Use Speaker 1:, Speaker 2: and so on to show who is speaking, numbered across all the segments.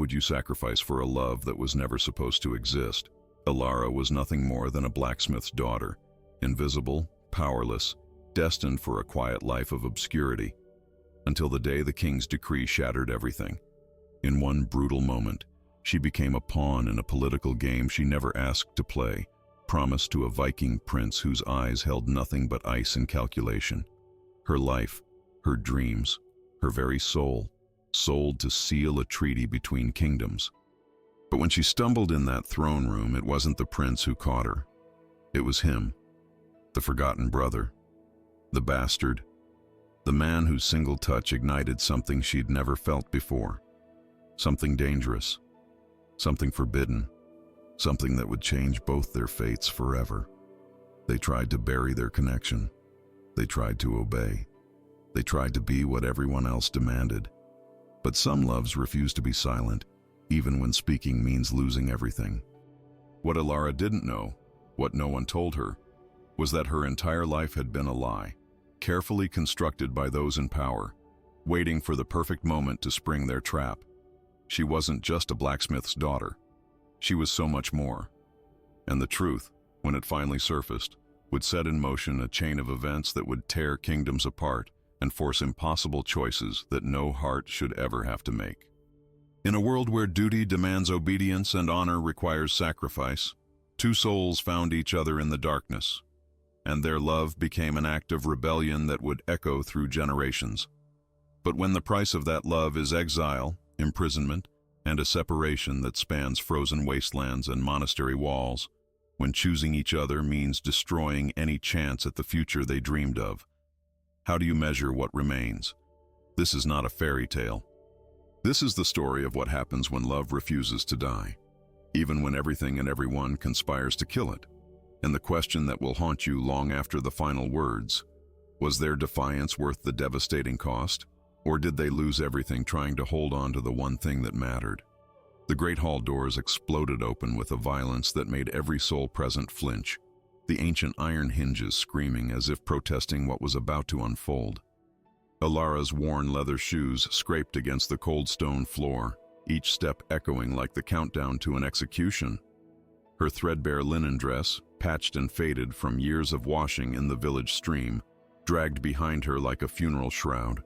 Speaker 1: would you sacrifice for a love that was never supposed to exist? Elara was nothing more than a blacksmith's daughter, invisible, powerless, destined for a quiet life of obscurity, until the day the king's decree shattered everything. In one brutal moment, she became a pawn in a political game she never asked to play, promised to a Viking prince whose eyes held nothing but ice and calculation. Her life, her dreams, her very soul, sold to seal a treaty between kingdoms. But when she stumbled in that throne room, it wasn't the prince who caught her. It was him, the forgotten brother, the bastard, the man whose single touch ignited something she'd never felt before. Something dangerous, something forbidden, something that would change both their fates forever. They tried to bury their connection. They tried to obey. They tried to be what everyone else demanded. But some loves refuse to be silent, even when speaking means losing everything. What Elara didn't know, what no one told her, was that her entire life had been a lie, carefully constructed by those in power, waiting for the perfect moment to spring their trap. She wasn't just a blacksmith's daughter. She was so much more. And the truth, when it finally surfaced, would set in motion a chain of events that would tear kingdoms apart and force impossible choices that no heart should ever have to make. In a world where duty demands obedience and honor requires sacrifice, two souls found each other in the darkness, and their love became an act of rebellion that would echo through generations. But when the price of that love is exile, imprisonment, and a separation that spans frozen wastelands and monastery walls, when choosing each other means destroying any chance at the future they dreamed of, how do you measure what remains? This is not a fairy tale. This is the story of what happens when love refuses to die, even when everything and everyone conspires to kill it. And the question that will haunt you long after the final words, was their defiance worth the devastating cost? Or did they lose everything trying to hold on to the one thing that mattered? The great hall doors exploded open with a violence that made every soul present flinch, the ancient iron hinges screaming as if protesting what was about to unfold. Elara's worn leather shoes scraped against the cold stone floor, each step echoing like the countdown to an execution. Her threadbare linen dress, patched and faded from years of washing in the village stream, dragged behind her like a funeral shroud.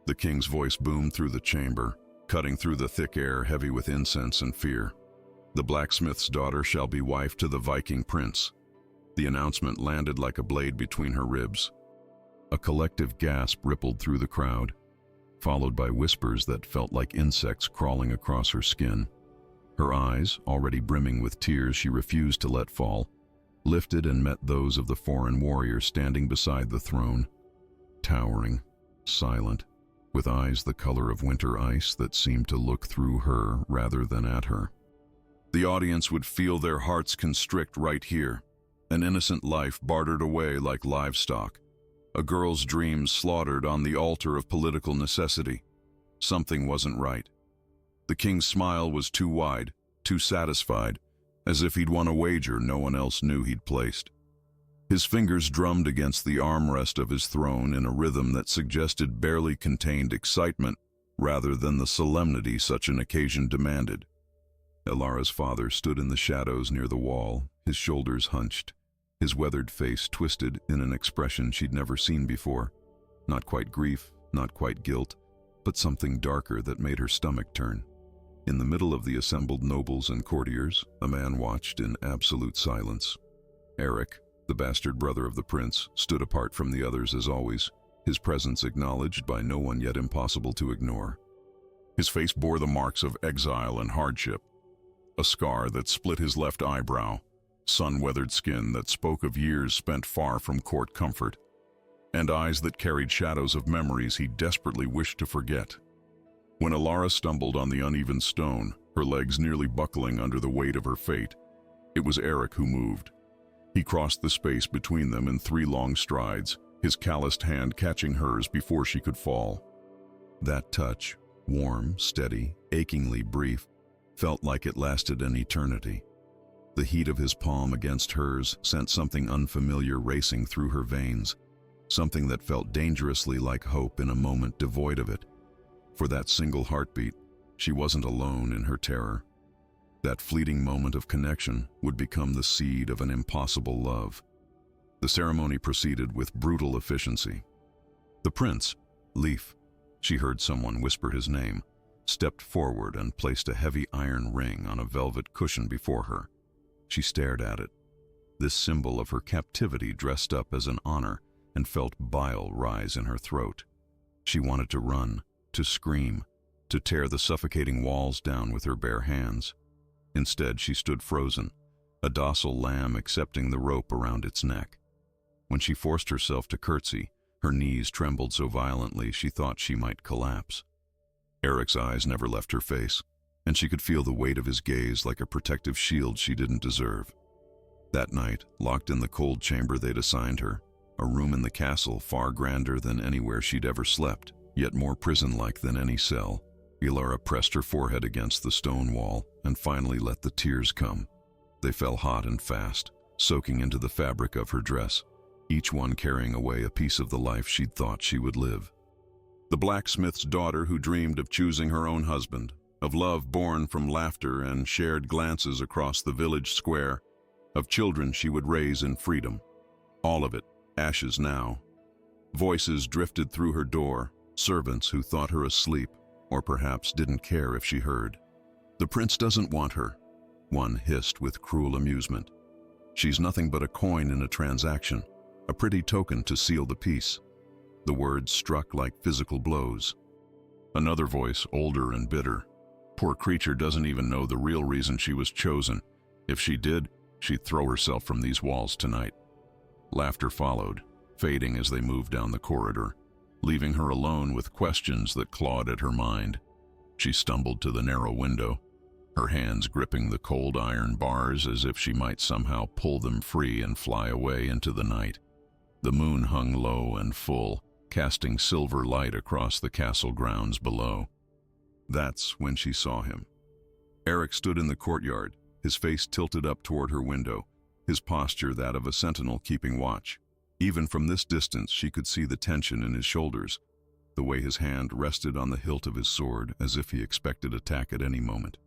Speaker 1: The king's voice boomed through the chamber, cutting through the thick air heavy with incense and fear. The blacksmith's daughter shall be wife to the Viking prince. The announcement landed like a blade between her ribs. A collective gasp rippled through the crowd, followed by whispers that felt like insects crawling across her skin. Her eyes, already brimming with tears she refused to let fall, lifted and met those of the foreign warrior standing beside the throne, towering, silent, with eyes the color of winter ice that seemed to look through her rather than at her. The audience would feel their hearts constrict right here, an innocent life bartered away like livestock, a girl's dreams slaughtered on the altar of political necessity. Something wasn't right. The king's smile was too wide, too satisfied, as if he'd won a wager no one else knew he'd placed. His fingers drummed against the armrest of his throne in a rhythm that suggested barely contained excitement rather than the solemnity such an occasion demanded. Elara's father stood in the shadows near the wall, his shoulders hunched, his weathered face twisted in an expression she'd never seen before. Not quite grief, not quite guilt, but something darker that made her stomach turn. In the middle of the assembled nobles and courtiers, a man watched in absolute silence. Eric, the bastard brother of the prince, stood apart from the others as always, his presence acknowledged by no one yet impossible to ignore. His face bore the marks of exile and hardship, a scar that split his left eyebrow, sun-weathered skin that spoke of years spent far from court comfort, and eyes that carried shadows of memories he desperately wished to forget. When Elara stumbled on the uneven stone, her legs nearly buckling under the weight of her fate, it was Eric who moved. He crossed the space between them in 3 long strides, his calloused hand catching hers before she could fall. That touch, warm, steady, achingly brief, felt like it lasted an eternity. The heat of his palm against hers sent something unfamiliar racing through her veins, something that felt dangerously like hope in a moment devoid of it. For that single heartbeat, She wasn't alone in her terror. That fleeting moment of connection would become the seed of an impossible love. The ceremony proceeded with brutal efficiency. The prince, Leif, she heard someone whisper his name, stepped forward and placed a heavy iron ring on a velvet cushion before her. She stared at it, this symbol of her captivity dressed up as an honor, and felt bile rise in her throat. She wanted to run, to scream, to tear the suffocating walls down with her bare hands. Instead, she stood frozen, a docile lamb accepting the rope around its neck. When she forced herself to curtsy, her knees trembled so violently she thought she might collapse. Eric's eyes never left her face, and she could feel the weight of his gaze like a protective shield she didn't deserve. That night, locked in the cold chamber they'd assigned her, a room in the castle far grander than anywhere she'd ever slept, yet more prison-like than any cell, Elara pressed her forehead against the stone wall and finally let the tears come. They fell hot and fast, soaking into the fabric of her dress, each one carrying away a piece of the life she'd thought she would live. The blacksmith's daughter who dreamed of choosing her own husband, of love born from laughter and shared glances across the village square, of children she would raise in freedom. All of it, ashes now. Voices drifted through her door, servants who thought her asleep, or perhaps didn't care if she heard. "The prince doesn't want her," one hissed with cruel amusement. "She's nothing but a coin in a transaction, a pretty token to seal the peace." The words struck like physical blows. Another voice, older and bitter. "Poor creature doesn't even know the real reason she was chosen. If she did, she'd throw herself from these walls tonight." Laughter followed, fading as they moved down the corridor, leaving her alone with questions that clawed at her mind. She stumbled to the narrow window, her hands gripping the cold iron bars as if she might somehow pull them free and fly away into the night. The moon hung low and full, casting silver light across the castle grounds below. That's when she saw him. Eric stood in the courtyard, his face tilted up toward her window, his posture that of a sentinel keeping watch. Even from this distance she could see the tension in his shoulders, the way his hand rested on the hilt of his sword as if he expected attack at any moment.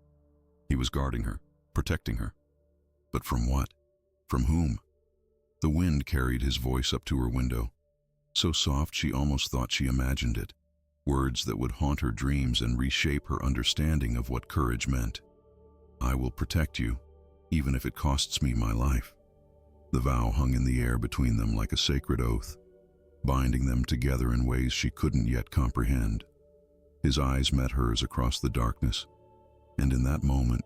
Speaker 1: He was guarding her, protecting her. But from what? From whom? The wind carried his voice up to her window, so soft she almost thought she imagined it, words that would haunt her dreams and reshape her understanding of what courage meant. "I will protect you, even if it costs me my life." The vow hung in the air between them like a sacred oath, binding them together in ways she couldn't yet comprehend. His eyes met hers across the darkness, and in that moment,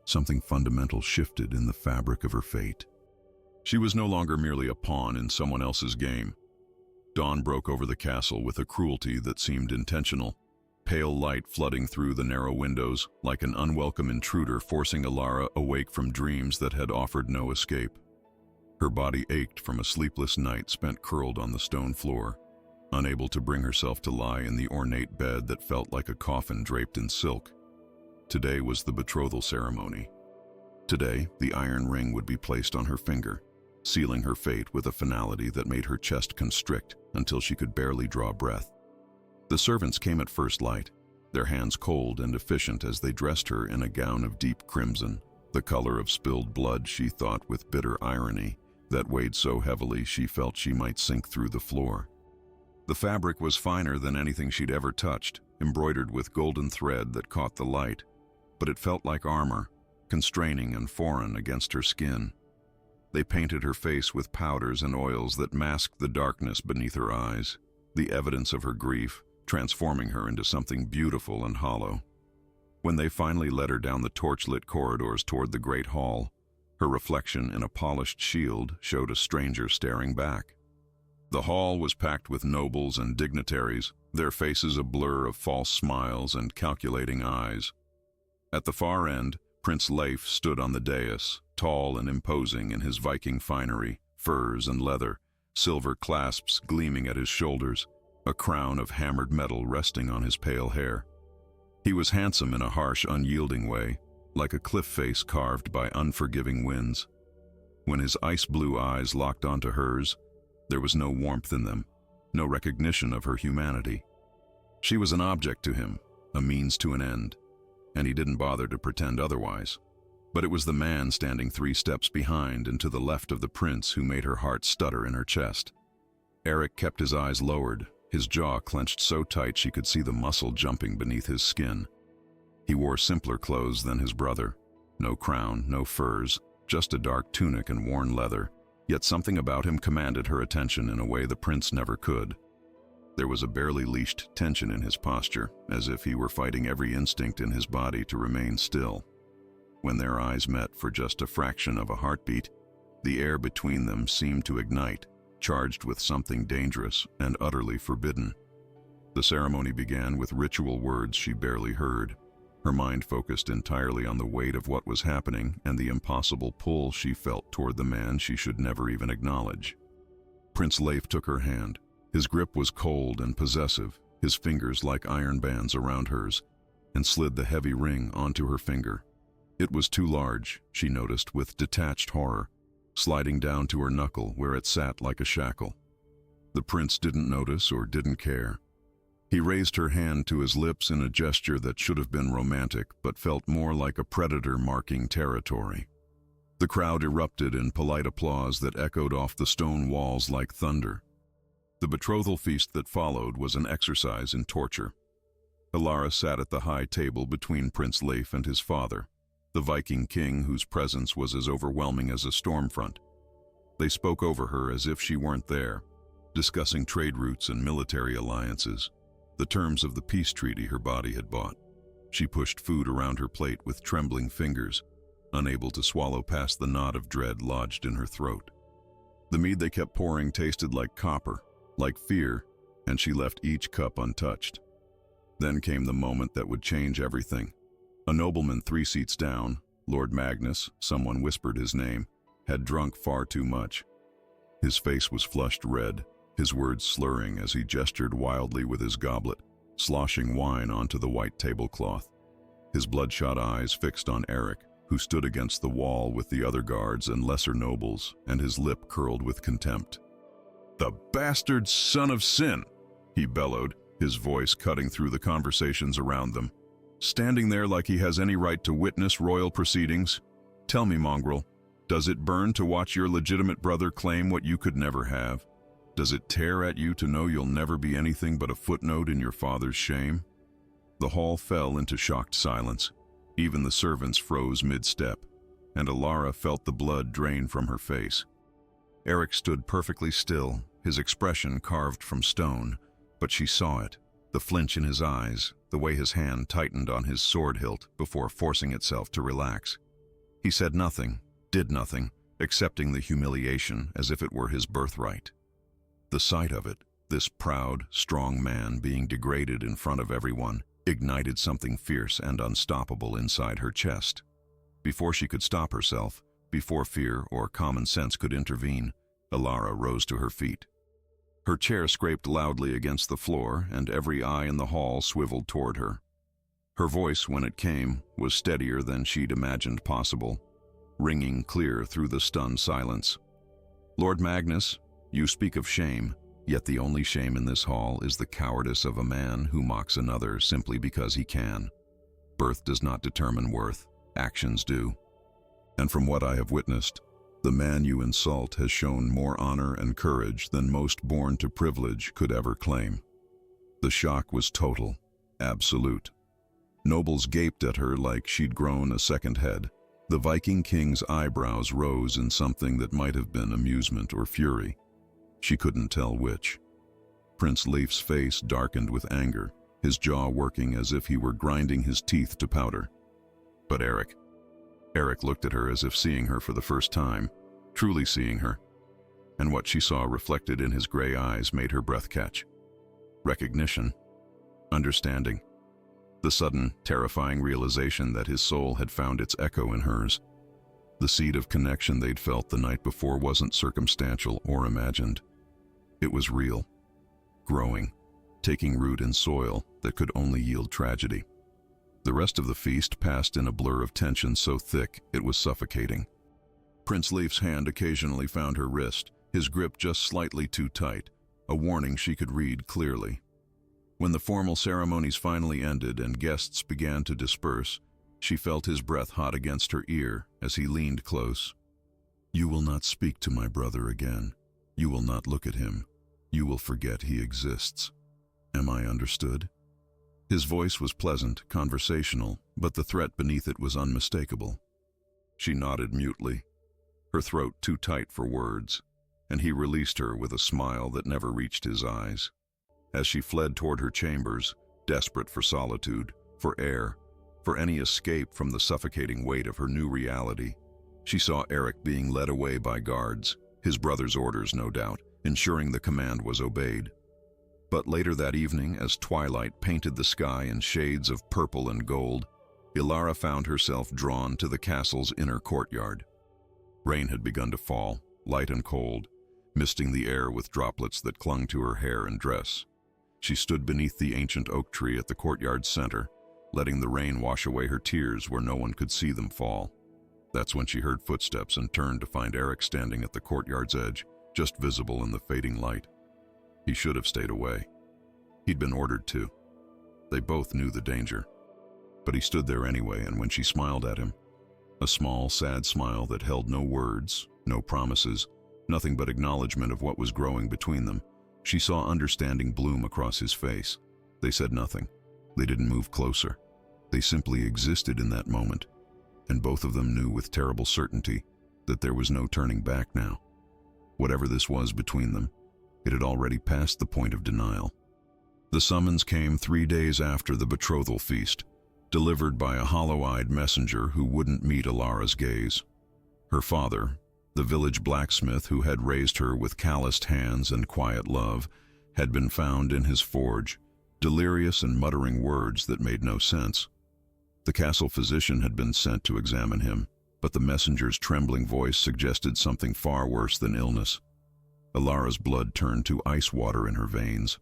Speaker 1: something fundamental shifted in the fabric of her fate. She was no longer merely a pawn in someone else's game. Dawn broke over the castle with a cruelty that seemed intentional, pale light flooding through the narrow windows like an unwelcome intruder forcing Elara awake from dreams that had offered no escape. Her body ached from a sleepless night spent curled on the stone floor, unable to bring herself to lie in the ornate bed that felt like a coffin draped in silk. Today was the betrothal ceremony. Today, the iron ring would be placed on her finger, sealing her fate with a finality that made her chest constrict until she could barely draw breath. The servants came at first light, their hands cold and efficient as they dressed her in a gown of deep crimson, the color of spilled blood, she thought with bitter irony, that weighed so heavily she felt she might sink through the floor. The fabric was finer than anything she'd ever touched, embroidered with golden thread that caught the light, but it felt like armor, constraining and foreign against her skin. They painted her face with powders and oils that masked the darkness beneath her eyes, the evidence of her grief, transforming her into something beautiful and hollow. When they finally led her down the torchlit corridors toward the great hall, her reflection in a polished shield showed a stranger staring back. The hall was packed with nobles and dignitaries, their faces a blur of false smiles and calculating eyes. At the far end, Prince Leif stood on the dais, tall and imposing in his Viking finery, furs and leather, silver clasps gleaming at his shoulders, a crown of hammered metal resting on his pale hair. He was handsome in a harsh, unyielding way, like a cliff face carved by unforgiving winds. When his ice-blue eyes locked onto hers, there was no warmth in them, no recognition of her humanity. She was an object to him, a means to an end, and he didn't bother to pretend otherwise. But it was the man standing 3 steps behind and to the left of the prince who made her heart stutter in her chest. Eric kept his eyes lowered, his jaw clenched so tight she could see the muscle jumping beneath his skin. He wore simpler clothes than his brother. No crown, no furs, just a dark tunic and worn leather, yet something about him commanded her attention in a way the prince never could. There was a barely leashed tension in his posture, as if he were fighting every instinct in his body to remain still. When their eyes met for just a fraction of a heartbeat, the air between them seemed to ignite, charged with something dangerous and utterly forbidden. The ceremony began with ritual words she barely heard, her mind focused entirely on the weight of what was happening and the impossible pull she felt toward the man she should never even acknowledge. Prince Leif took her hand. His grip was cold and possessive, his fingers like iron bands around hers, and slid the heavy ring onto her finger. It was too large, she noticed with detached horror, sliding down to her knuckle where it sat like a shackle. The prince didn't notice or didn't care. He raised her hand to his lips in a gesture that should have been romantic but felt more like a predator marking territory. The crowd erupted in polite applause that echoed off the stone walls like thunder. The betrothal feast that followed was an exercise in torture. Alara sat at the high table between Prince Leif and his father, the Viking king whose presence was as overwhelming as a storm front. They spoke over her as if she weren't there, discussing trade routes and military alliances, the terms of the peace treaty her body had bought. She pushed food around her plate with trembling fingers, unable to swallow past the knot of dread lodged in her throat. The mead they kept pouring tasted like copper, like fear, and she left each cup untouched. Then came the moment that would change everything. A nobleman 3 seats down, Lord Magnus, someone whispered his name, had drunk far too much. His face was flushed red, his words slurring as he gestured wildly with his goblet, sloshing wine onto the white tablecloth. His bloodshot eyes fixed on Eric, who stood against the wall with the other guards and lesser nobles, and his lip curled with contempt. "The bastard son of sin!" he bellowed, his voice cutting through the conversations around them. "Standing there like he has any right to witness royal proceedings? Tell me, mongrel, does it burn to watch your legitimate brother claim what you could never have? Does it tear at you to know you'll never be anything but a footnote in your father's shame?" The hall fell into shocked silence. Even the servants froze mid-step, and Alara felt the blood drain from her face. Eric stood perfectly still, his expression carved from stone, but she saw it, the flinch in his eyes, the way his hand tightened on his sword hilt before forcing itself to relax. He said nothing, did nothing, accepting the humiliation as if it were his birthright. The sight of it, this proud, strong man being degraded in front of everyone, ignited something fierce and unstoppable inside her chest. Before she could stop herself, before fear or common sense could intervene, Alara rose to her feet. Her chair scraped loudly against the floor, and every eye in the hall swiveled toward her. Her voice, when it came, was steadier than she'd imagined possible, ringing clear through the stunned silence. "Lord Magnus, you speak of shame, yet the only shame in this hall is the cowardice of a man who mocks another simply because he can. Birth does not determine worth, actions do. And from what I have witnessed, the man you insult has shown more honor and courage than most born to privilege could ever claim." The shock was total, absolute. Nobles gaped at her like she'd grown a second head. The Viking king's eyebrows rose in something that might have been amusement or fury. She couldn't tell which. Prince Leif's face darkened with anger, his jaw working as if he were grinding his teeth to powder. But Eric looked at her as if seeing her for the first time, truly seeing her, and what she saw reflected in his gray eyes made her breath catch. Recognition, understanding, the sudden, terrifying realization that his soul had found its echo in hers. The seed of connection they'd felt the night before wasn't circumstantial or imagined. It was real, growing, taking root in soil that could only yield tragedy. The rest of the feast passed in a blur of tension so thick it was suffocating. Prince Leif's hand occasionally found her wrist, his grip just slightly too tight, a warning she could read clearly. When the formal ceremonies finally ended and guests began to disperse, She felt his breath hot against her ear as he leaned close. "You will not speak to my brother again. You will not look at him. You will forget he exists. Am I understood?" His voice was pleasant, conversational, but the threat beneath it was unmistakable. She nodded mutely, her throat too tight for words, and he released her with a smile that never reached his eyes. As she fled toward her chambers, desperate for solitude, for air, for any escape from the suffocating weight of her new reality, she saw Eric being led away by guards, his brother's orders no doubt, ensuring the command was obeyed. But later that evening, as twilight painted the sky in shades of purple and gold, Ilara found herself drawn to the castle's inner courtyard. Rain had begun to fall, light and cold, misting the air with droplets that clung to her hair and dress. She stood beneath the ancient oak tree at the courtyard's center, letting the rain wash away her tears where no one could see them fall. That's when she heard footsteps and turned to find Eric standing at the courtyard's edge, just visible in the fading light. He should have stayed away. He'd been ordered to. They both knew the danger. But he stood there anyway, and when she smiled at him, a small, sad smile that held no words, no promises, nothing but acknowledgement of what was growing between them, she saw understanding bloom across his face. They said nothing. They didn't move closer. They simply existed in that moment, and both of them knew with terrible certainty that there was no turning back now. Whatever this was between them, it had already passed the point of denial. The summons came 3 days after the betrothal feast, delivered by a hollow-eyed messenger who wouldn't meet Ilara's gaze. Her father, the village blacksmith who had raised her with calloused hands and quiet love, had been found in his forge, delirious and muttering words that made no sense. The castle physician had been sent to examine him, but the messenger's trembling voice suggested something far worse than illness. Ilara's blood turned to ice water in her veins.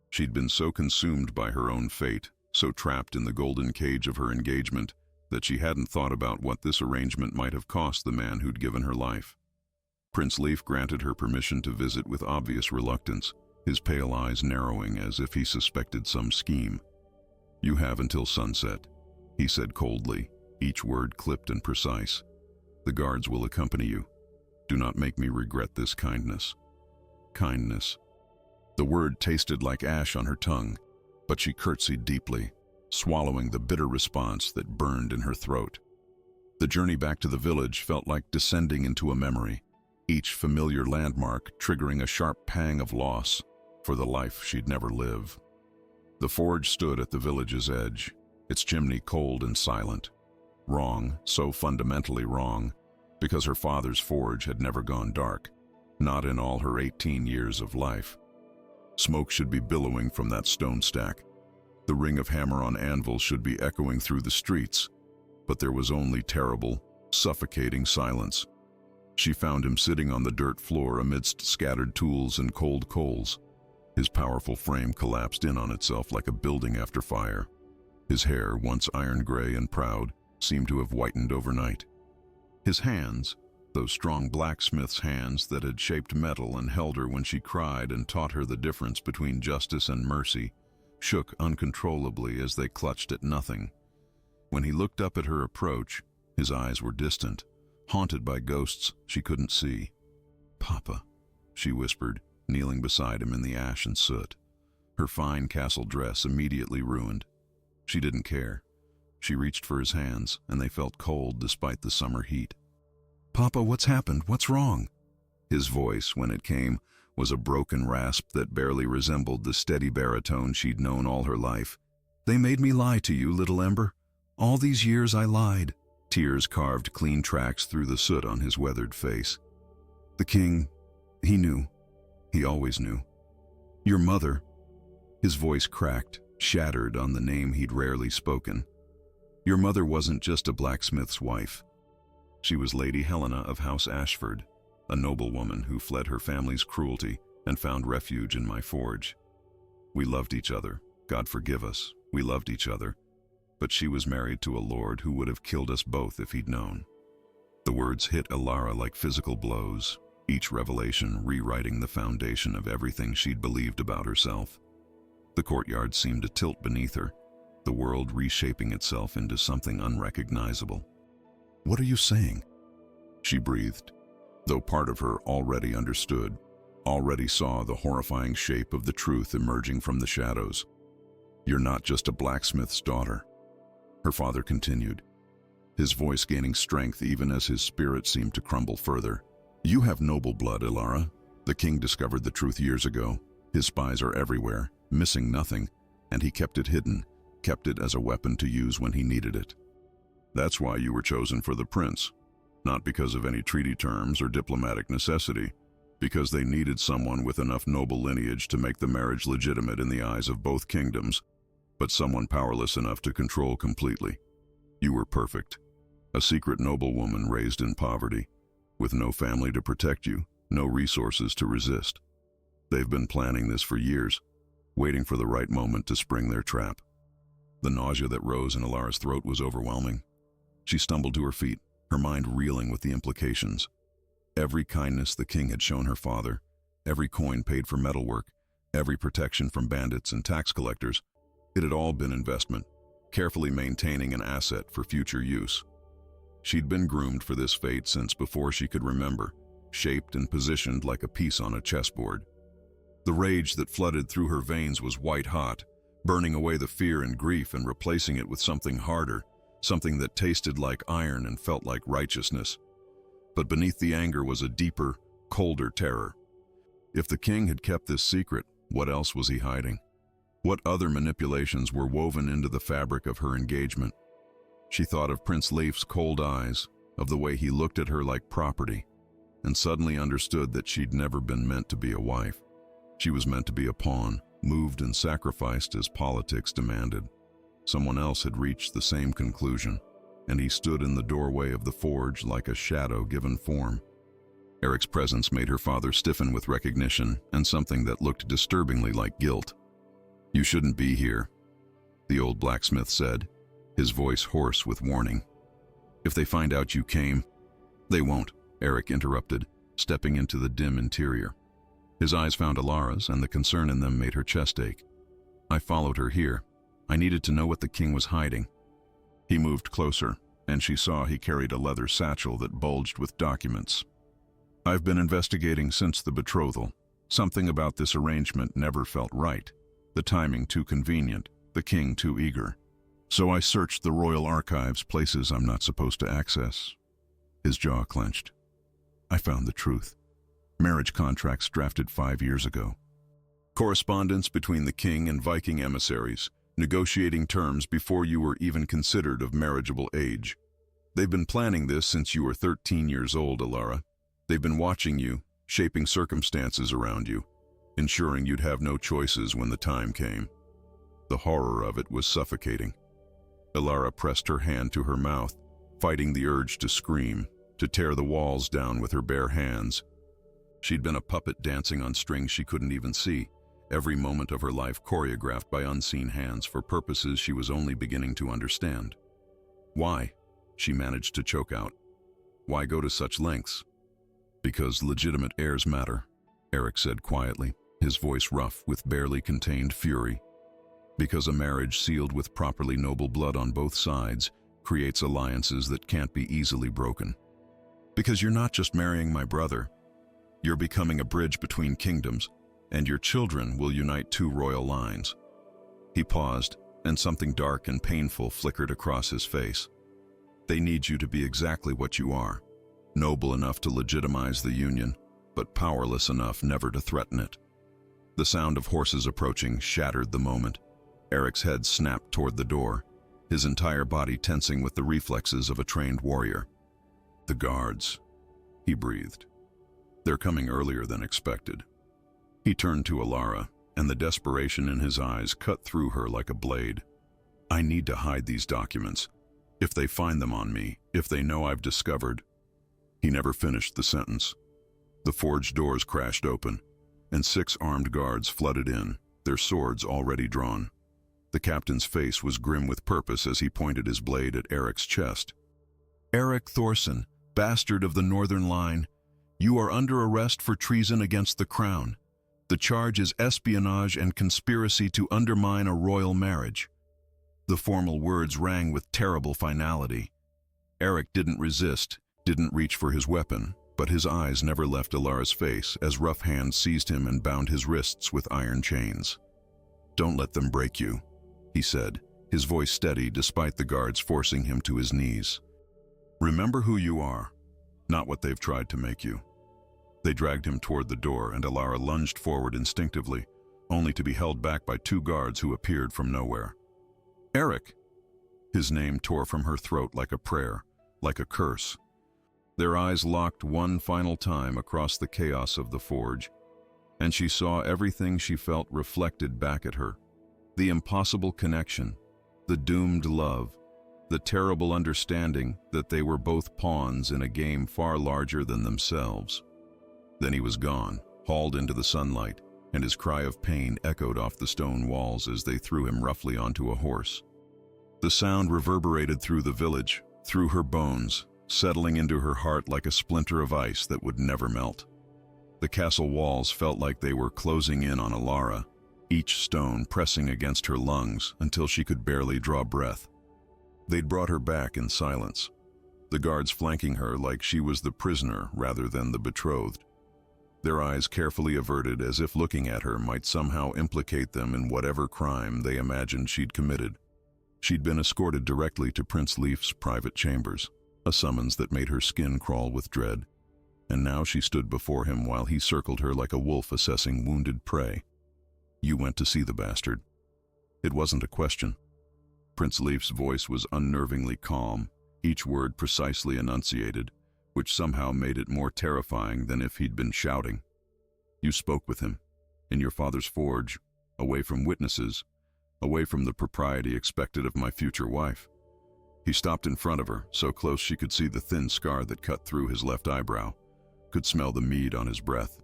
Speaker 1: She'd been so consumed by her own fate, so trapped in the golden cage of her engagement, that she hadn't thought about what this arrangement might have cost the man who'd given her life. Prince Leif granted her permission to visit with obvious reluctance, his pale eyes narrowing as if he suspected some scheme. "You have until sunset," he said coldly, each word clipped and precise. "The guards will accompany you. Do not make me regret this kindness." Kindness. The word tasted like ash on her tongue, but she curtsied deeply, swallowing the bitter response that burned in her throat. The journey back to the village felt like descending into a memory, each familiar landmark triggering a sharp pang of loss for the life she'd never live. The forge stood at the village's edge, its chimney cold and silent. Wrong, so fundamentally wrong, because her father's forge had never gone dark, not in all her 18 years of life. Smoke should be billowing from that stone stack. The ring of hammer on anvil should be echoing through the streets, but there was only terrible, suffocating silence. She found him sitting on the dirt floor amidst scattered tools and cold coals. His powerful frame collapsed in on itself like a building after fire. His hair, once iron gray and proud, seemed to have whitened overnight. His hands, those strong blacksmith's hands that had shaped metal and held her when she cried and taught her the difference between justice and mercy, shook uncontrollably as they clutched at nothing. When he looked up at her approach, his eyes were distant, haunted by ghosts she couldn't see. "Papa," she whispered, kneeling beside him in the ash and soot, her fine castle dress immediately ruined. She didn't care. She reached for his hands, and they felt cold despite the summer heat. "Papa, what's happened? What's wrong?" His voice, when it came, was a broken rasp that barely resembled the steady baritone she'd known all her life. "They made me lie to you, little Ember. All these years I lied." Tears carved clean tracks through the soot on his weathered face. "The king, he knew. He always knew. Your mother." His voice cracked, shattered on the name he'd rarely spoken. "Your mother wasn't just a blacksmith's wife. She was Lady Helena of House Ashford, a noblewoman who fled her family's cruelty and found refuge in my forge. We loved each other. God forgive us, we loved each other. But she was married to a lord who would have killed us both if he'd known." The words hit Ilara like physical blows, each revelation rewriting the foundation of everything she'd believed about herself. The courtyard seemed to tilt beneath her, the world reshaping itself into something unrecognizable. "What are you saying?" she breathed, though part of her already understood, already saw the horrifying shape of the truth emerging from the shadows. "You're not just a blacksmith's daughter," her father continued, his voice gaining strength even as his spirit seemed to crumble further. "You have noble blood, Ilara. The king discovered the truth years ago. His spies are everywhere, missing nothing, and he kept it hidden, kept it as a weapon to use when he needed it. That's why you were chosen for the prince, not because of any treaty terms or diplomatic necessity, because they needed someone with enough noble lineage to make the marriage legitimate in the eyes of both kingdoms, but someone powerless enough to control completely. You were perfect. A secret noblewoman raised in poverty, with no family to protect you, no resources to resist. They've been planning this for years, waiting for the right moment to spring their trap." The nausea that rose in Ilara's throat was overwhelming. She stumbled to her feet, her mind reeling with the implications. Every kindness the king had shown her father, every coin paid for metalwork, every protection from bandits and tax collectors, it had all been investment, carefully maintaining an asset for future use. She'd been groomed for this fate since before she could remember, shaped and positioned like a piece on a chessboard. The rage that flooded through her veins was white-hot, burning away the fear and grief and replacing it with something harder, something that tasted like iron and felt like righteousness. But beneath the anger was a deeper, colder terror. If the king had kept this secret, what else was he hiding? What other manipulations were woven into the fabric of her engagement? She thought of Prince Leif's cold eyes, of the way he looked at her like property, and suddenly understood that she'd never been meant to be a wife. She was meant to be a pawn, moved and sacrificed as politics demanded. Someone else had reached the same conclusion, and he stood in the doorway of the forge like a shadow given form. Eric's presence made her father stiffen with recognition and something that looked disturbingly like guilt. "You shouldn't be here," the old blacksmith said, his voice hoarse with warning. "If they find out you came—" "They won't," Eric interrupted, stepping into the dim interior. His eyes found Ilara's, and the concern in them made her chest ache. "I followed her here. I needed to know what the king was hiding." He moved closer, and she saw he carried a leather satchel that bulged with documents. "I've been investigating since the betrothal. Something about this arrangement never felt right. The timing too convenient, the king too eager. So I searched the royal archives, places I'm not supposed to access." His jaw clenched. "I found the truth. Marriage contracts drafted 5 years ago. Correspondence between the king and Viking emissaries, negotiating terms before you were even considered of marriageable age. They've been planning this since you were 13 years old, Ilara. They've been watching you, shaping circumstances around you, ensuring you'd have no choices when the time came." The horror of it was suffocating. Ilara pressed her hand to her mouth, fighting the urge to scream, to tear the walls down with her bare hands. She'd been a puppet dancing on strings she couldn't even see, every moment of her life choreographed by unseen hands for purposes she was only beginning to understand. "Why?" she managed to choke out. "Why go to such lengths?" "Because legitimate heirs matter," Eric said quietly, his voice rough with barely contained fury. "Because a marriage sealed with properly noble blood on both sides creates alliances that can't be easily broken. Because you're not just marrying my brother. You're becoming a bridge between kingdoms, and your children will unite 2 royal lines." He paused, and something dark and painful flickered across his face. "They need you to be exactly what you are, noble enough to legitimize the union, but powerless enough never to threaten it." The sound of horses approaching shattered the moment. Eric's head snapped toward the door, his entire body tensing with the reflexes of a trained warrior. "The guards," he breathed. "They're coming earlier than expected." He turned to Ilara, and the desperation in his eyes cut through her like a blade. "I need to hide these documents. If they find them on me, if they know I've discovered—" He never finished the sentence. The forge doors crashed open, and 6 armed guards flooded in, their swords already drawn. The captain's face was grim with purpose as he pointed his blade at Eric's chest. "Eric Thorson, bastard of the Northern Line, you are under arrest for treason against the crown. The charge is espionage and conspiracy to undermine a royal marriage." The formal words rang with terrible finality. Eric didn't resist, didn't reach for his weapon, but his eyes never left Alara's face as rough hands seized him and bound his wrists with iron chains. "Don't let them break you," he said, his voice steady despite the guards forcing him to his knees. "Remember who you are, not what they've tried to make you." They dragged him toward the door, and Alara lunged forward instinctively, only to be held back by two guards who appeared from nowhere. "Eric!" His name tore from her throat like a prayer, like a curse. Their eyes locked one final time across the chaos of the forge, and she saw everything she felt reflected back at her. The impossible connection, the doomed love, the terrible understanding that they were both pawns in a game far larger than themselves. Then he was gone, hauled into the sunlight, and his cry of pain echoed off the stone walls as they threw him roughly onto a horse. The sound reverberated through the village, through her bones, settling into her heart like a splinter of ice that would never melt. The castle walls felt like they were closing in on Alara, each stone pressing against her lungs until she could barely draw breath. They'd brought her back in silence, the guards flanking her like she was the prisoner rather than the betrothed, their eyes carefully averted as if looking at her might somehow implicate them in whatever crime they imagined she'd committed. She'd been escorted directly to Prince Leif's private chambers, a summons that made her skin crawl with dread, and now she stood before him while he circled her like a wolf assessing wounded prey. "You went to see the bastard." It wasn't a question. Prince Leif's voice was unnervingly calm, each word precisely enunciated, which somehow made it more terrifying than if he'd been shouting. "You spoke with him, in your father's forge, away from witnesses, away from the propriety expected of my future wife." He stopped in front of her, so close she could see the thin scar that cut through his left eyebrow, could smell the mead on his breath.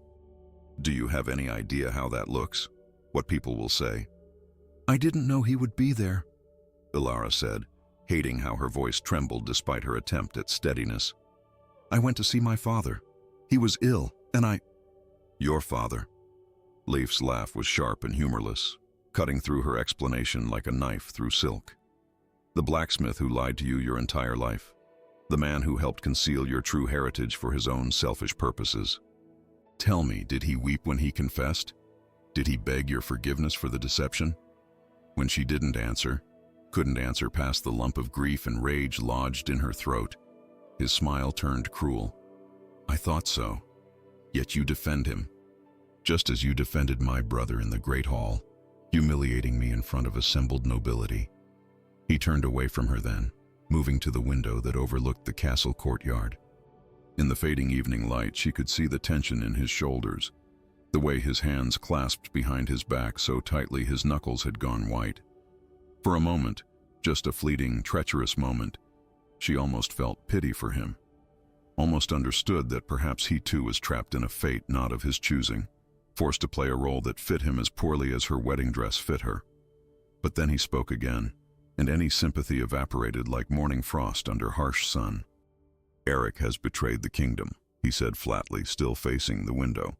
Speaker 1: "Do you have any idea how that looks? What people will say?" "I didn't know he would be there," Alara said, hating how her voice trembled despite her attempt at steadiness. "I went to see my father. He was ill, and I—" "Your father?" Leif's laugh was sharp and humorless, cutting through her explanation like a knife through silk. "The blacksmith who lied to you your entire life. The man who helped conceal your true heritage for his own selfish purposes. Tell me, did he weep when he confessed? Did he beg your forgiveness for the deception?" When she didn't answer, couldn't answer past the lump of grief and rage lodged in her throat, his smile turned cruel. "I thought so. Yet you defend him, just as you defended my brother in the Great Hall, humiliating me in front of assembled nobility." He turned away from her then, moving to the window that overlooked the castle courtyard. In the fading evening light, she could see the tension in his shoulders, the way his hands clasped behind his back so tightly his knuckles had gone white. For a moment, just a fleeting, treacherous moment, she almost felt pity for him, almost understood that perhaps he too was trapped in a fate not of his choosing, forced to play a role that fit him as poorly as her wedding dress fit her. But then he spoke again, and any sympathy evaporated like morning frost under harsh sun. "Eric has betrayed the kingdom," he said flatly, still facing the window.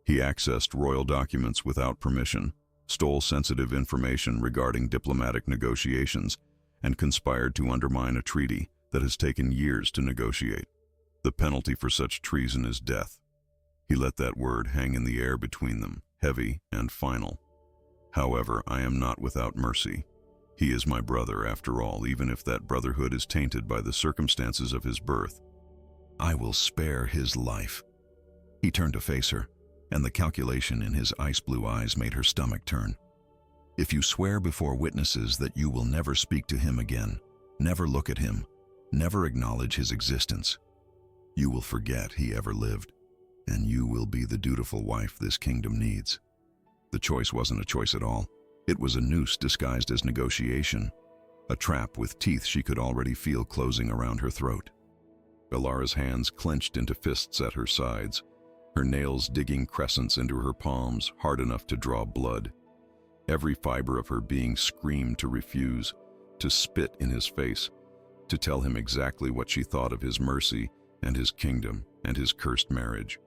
Speaker 1: "He accessed royal documents without permission, stole sensitive information regarding diplomatic negotiations, and conspired to undermine a treaty that has taken years to negotiate. The penalty for such treason is death." He let that word hang in the air between them, heavy and final. "However, I am not without mercy. He is my brother after all, even if that brotherhood is tainted by the circumstances of his birth. I will spare his life." He turned to face her, and the calculation in his ice-blue eyes made her stomach turn. "If you swear before witnesses that you will never speak to him again, never look at him, never acknowledge his existence, you will forget he ever lived, and you will be the dutiful wife this kingdom needs." The choice wasn't a choice at all. It was a noose disguised as negotiation, a trap with teeth she could already feel closing around her throat. Alara's hands clenched into fists at her sides, her nails digging crescents into her palms hard enough to draw blood. Every fiber of her being screamed to refuse, to spit in his face, to tell him exactly what she thought of his mercy and his kingdom and his cursed marriage.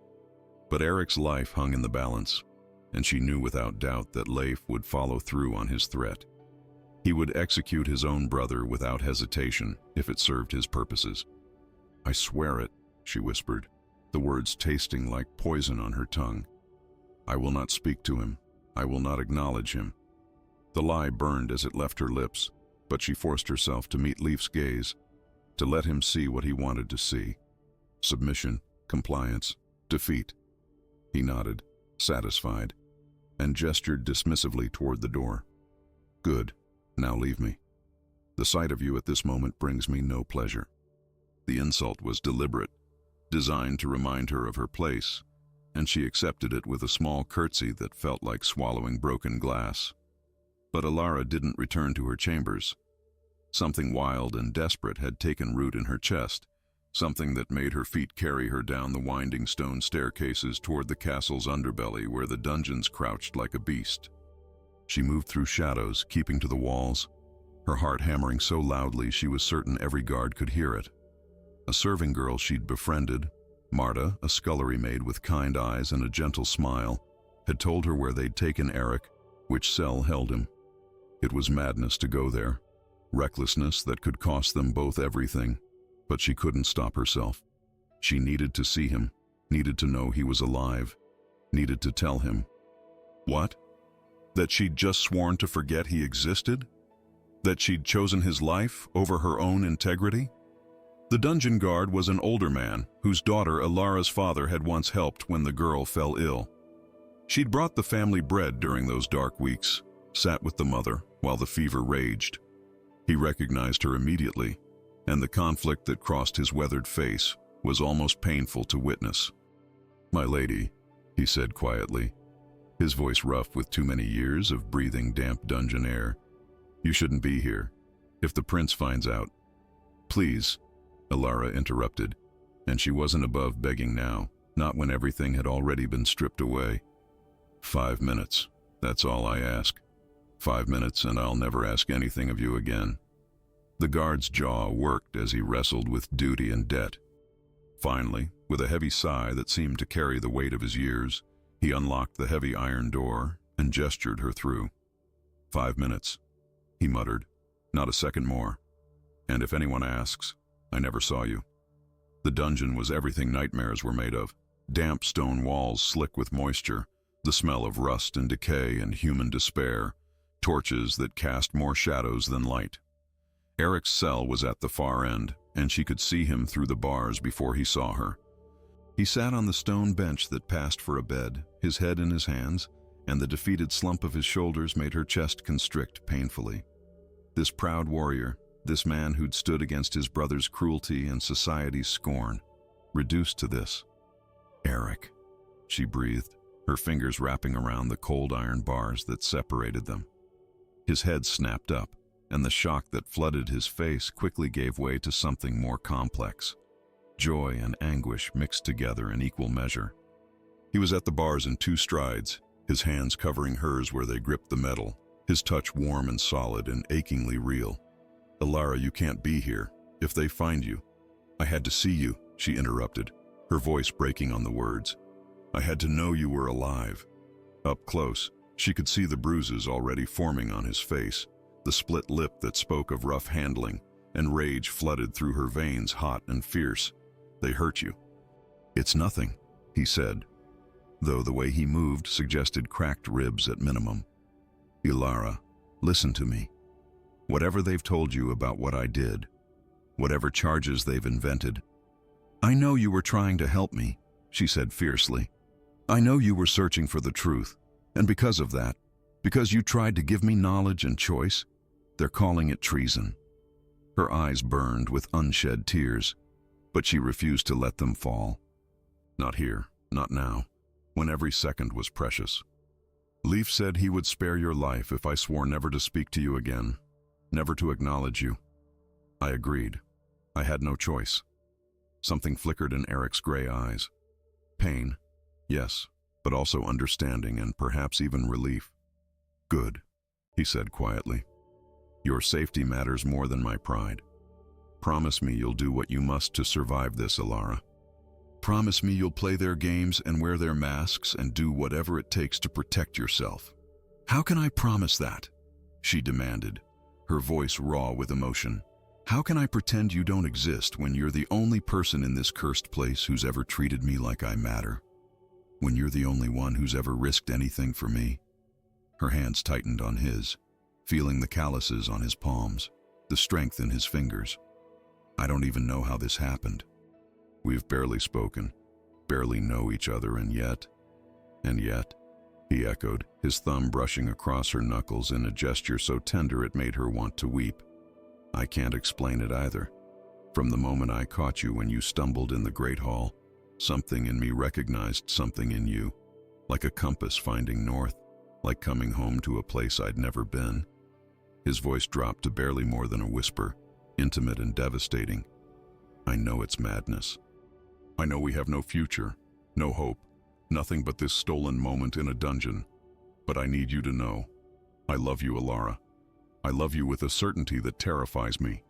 Speaker 1: But Eric's life hung in the balance, and she knew without doubt that Leif would follow through on his threat. He would execute his own brother without hesitation if it served his purposes. "I swear it," she whispered, the words tasting like poison on her tongue. "I will not speak to him. I will not acknowledge him." The lie burned as it left her lips, but she forced herself to meet Leif's gaze, to let him see what he wanted to see. Submission, compliance, defeat. He nodded, satisfied, and gestured dismissively toward the door. "Good. Now leave me. The sight of you at this moment brings me no pleasure." The insult was deliberate, designed to remind her of her place, and she accepted it with a small curtsy that felt like swallowing broken glass. But Alara didn't return to her chambers. Something wild and desperate had taken root in her chest, something that made her feet carry her down the winding stone staircases toward the castle's underbelly where the dungeons crouched like a beast. She moved through shadows, keeping to the walls, her heart hammering so loudly she was certain every guard could hear it. A serving girl she'd befriended, Marta, a scullery maid with kind eyes and a gentle smile, had told her where they'd taken Eric, which cell held him. It was madness to go there, recklessness that could cost them both everything, but she couldn't stop herself. She needed to see him, needed to know he was alive, needed to tell him. What? That she'd just sworn to forget he existed? That she'd chosen his life over her own integrity? The dungeon guard was an older man whose daughter Alara's father had once helped when the girl fell ill. She'd brought the family bread during those dark weeks, sat with the mother while the fever raged. He recognized her immediately, and the conflict that crossed his weathered face was almost painful to witness. "My lady," he said quietly, his voice rough with too many years of breathing damp dungeon air. "You shouldn't be here. If the prince finds out—" "Please," Alara interrupted, and she wasn't above begging now, not when everything had already been stripped away. 5 minutes, that's all I ask. 5 minutes and I'll never ask anything of you again." The guard's jaw worked as he wrestled with duty and debt. Finally, with a heavy sigh that seemed to carry the weight of his years, he unlocked the heavy iron door and gestured her through. 5 minutes, he muttered, "not a second more. And if anyone asks, I never saw you." The dungeon was everything nightmares were made of. Damp stone walls slick with moisture, the smell of rust and decay and human despair, torches that cast more shadows than light. Eric's cell was at the far end, and she could see him through the bars before he saw her. He sat on the stone bench that passed for a bed, his head in his hands, and the defeated slump of his shoulders made her chest constrict painfully. This proud warrior, this man who'd stood against his brother's cruelty and society's scorn, reduced to this. "Eric," she breathed, her fingers wrapping around the cold iron bars that separated them. His head snapped up, and the shock that flooded his face quickly gave way to something more complex. Joy and anguish mixed together in equal measure. He was at the bars in 2 strides, his hands covering hers where they gripped the metal, his touch warm and solid and achingly real. "Alara, you can't be here. If they find you—" "I had to see you," she interrupted, her voice breaking on the words. "I had to know you were alive." Up close, she could see the bruises already forming on his face, the split lip that spoke of rough handling, and rage flooded through her veins, hot and fierce. "They hurt you." "It's nothing," he said, though the way he moved suggested cracked ribs at minimum. "Alara, listen to me. Whatever they've told you about what I did, whatever charges they've invented—" "I know you were trying to help me," she said fiercely. "I know you were searching for the truth, and because of that, because you tried to give me knowledge and choice, they're calling it treason." Her eyes burned with unshed tears, but she refused to let them fall. "Not here, not now, when every second was precious. Leif said he would spare your life if I swore never to speak to you again, never to acknowledge you." I agreed. I had no choice. Something flickered in Eric's gray eyes. Pain, yes, but also understanding and perhaps even relief. "Good," he said quietly. "Your safety matters more than my pride. Promise me you'll do what you must to survive this, Alara. Promise me you'll play their games and wear their masks and do whatever it takes to protect yourself." "How can I promise that?" she demanded, her voice raw with emotion. "How can I pretend you don't exist when you're the only person in this cursed place who's ever treated me like I matter? When you're the only one who's ever risked anything for me?" Her hands tightened on his, feeling the calluses on his palms, the strength in his fingers. "I don't even know how this happened. We've barely spoken, barely know each other, and yet, he echoed, his thumb brushing across her knuckles in a gesture so tender it made her want to weep. "I can't explain it either. From the moment I caught you when you stumbled in the Great Hall, something in me recognized something in you, like a compass finding north, like coming home to a place I'd never been." His voice dropped to barely more than a whisper, intimate and devastating. "I know it's madness. I know we have no future, no hope, nothing but this stolen moment in a dungeon. But I need you to know. I love you, Alara. I love you with a certainty that terrifies me,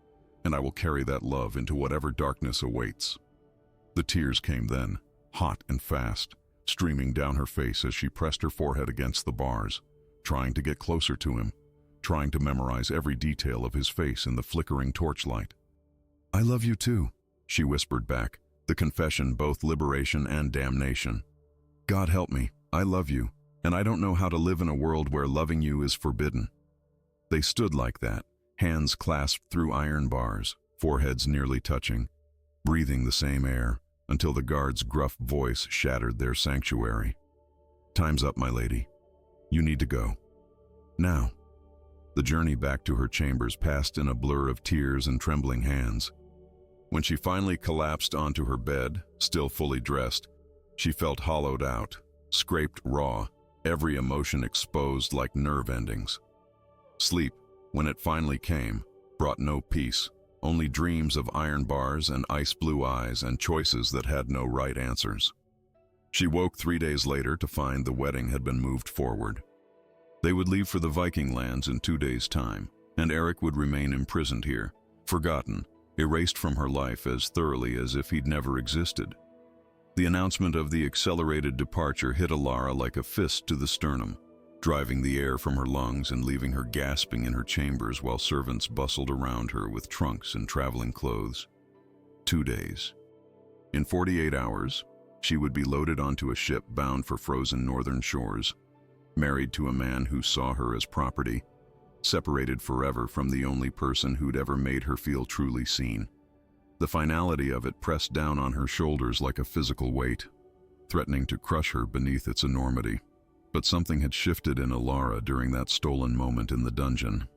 Speaker 1: and I will carry that love into whatever darkness awaits." The tears came then, hot and fast, streaming down her face as she pressed her forehead against the bars, trying to get closer to him, trying to memorize every detail of his face in the flickering torchlight. "I love you too," she whispered back, the confession both liberation and damnation. "God help me, I love you, and I don't know how to live in a world where loving you is forbidden." They stood like that, hands clasped through iron bars, foreheads nearly touching, breathing the same air, until the guard's gruff voice shattered their sanctuary. "Time's up, my lady. You need to go. Now." The journey back to her chambers passed in a blur of tears and trembling hands. When she finally collapsed onto her bed, still fully dressed, she felt hollowed out, scraped raw, every emotion exposed like nerve endings. Sleep, when it finally came, brought no peace, only dreams of iron bars and ice-blue eyes and choices that had no right answers. She woke 3 days later to find the wedding had been moved forward. They would leave for the Viking lands in 2 days' time, and Eric would remain imprisoned here, forgotten, erased from her life as thoroughly as if he'd never existed. The announcement of the accelerated departure hit Alara like a fist to the sternum, driving the air from her lungs and leaving her gasping in her chambers while servants bustled around her with trunks and traveling clothes. 2 days. In 48 hours, she would be loaded onto a ship bound for frozen northern shores, married to a man who saw her as property, separated forever from the only person who'd ever made her feel truly seen. The finality of it pressed down on her shoulders like a physical weight, threatening to crush her beneath its enormity. But something had shifted in Alara during that stolen moment in the dungeon.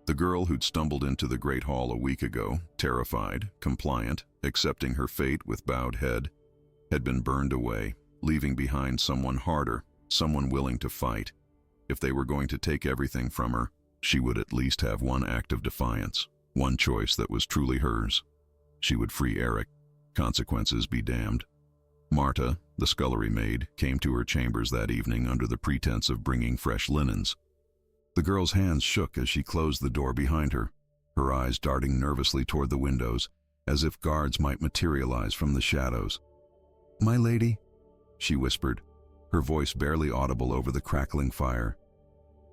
Speaker 1: The girl who'd stumbled into the Great Hall a week ago, terrified, compliant, accepting her fate with bowed head, had been burned away, leaving behind someone harder, someone willing to fight. If they were going to take everything from her, she would at least have one act of defiance, one choice that was truly hers. She would free Eric, consequences be damned. Marta, the scullery maid, came to her chambers that evening under the pretense of bringing fresh linens. The girl's hands shook as she closed the door behind her, her eyes darting nervously toward the windows, as if guards might materialize from the shadows. "My lady," she whispered, her voice barely audible over the crackling fire.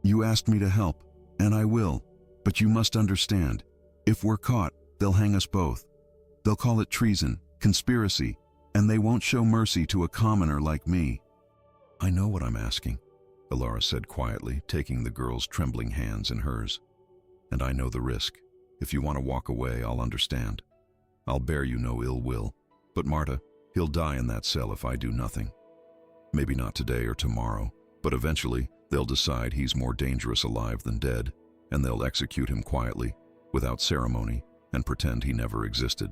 Speaker 1: "You asked me to help, and I will, but you must understand, if we're caught, they'll hang us both. They'll call it treason, conspiracy, and they won't show mercy to a commoner like me." "I know what I'm asking," Alara said quietly, taking the girl's trembling hands in hers. "And I know the risk. If you want to walk away, I'll understand. I'll bear you no ill will. But Marta, he'll die in that cell if I do nothing. Maybe not today or tomorrow, but eventually they'll decide he's more dangerous alive than dead, and they'll execute him quietly, without ceremony, and pretend he never existed."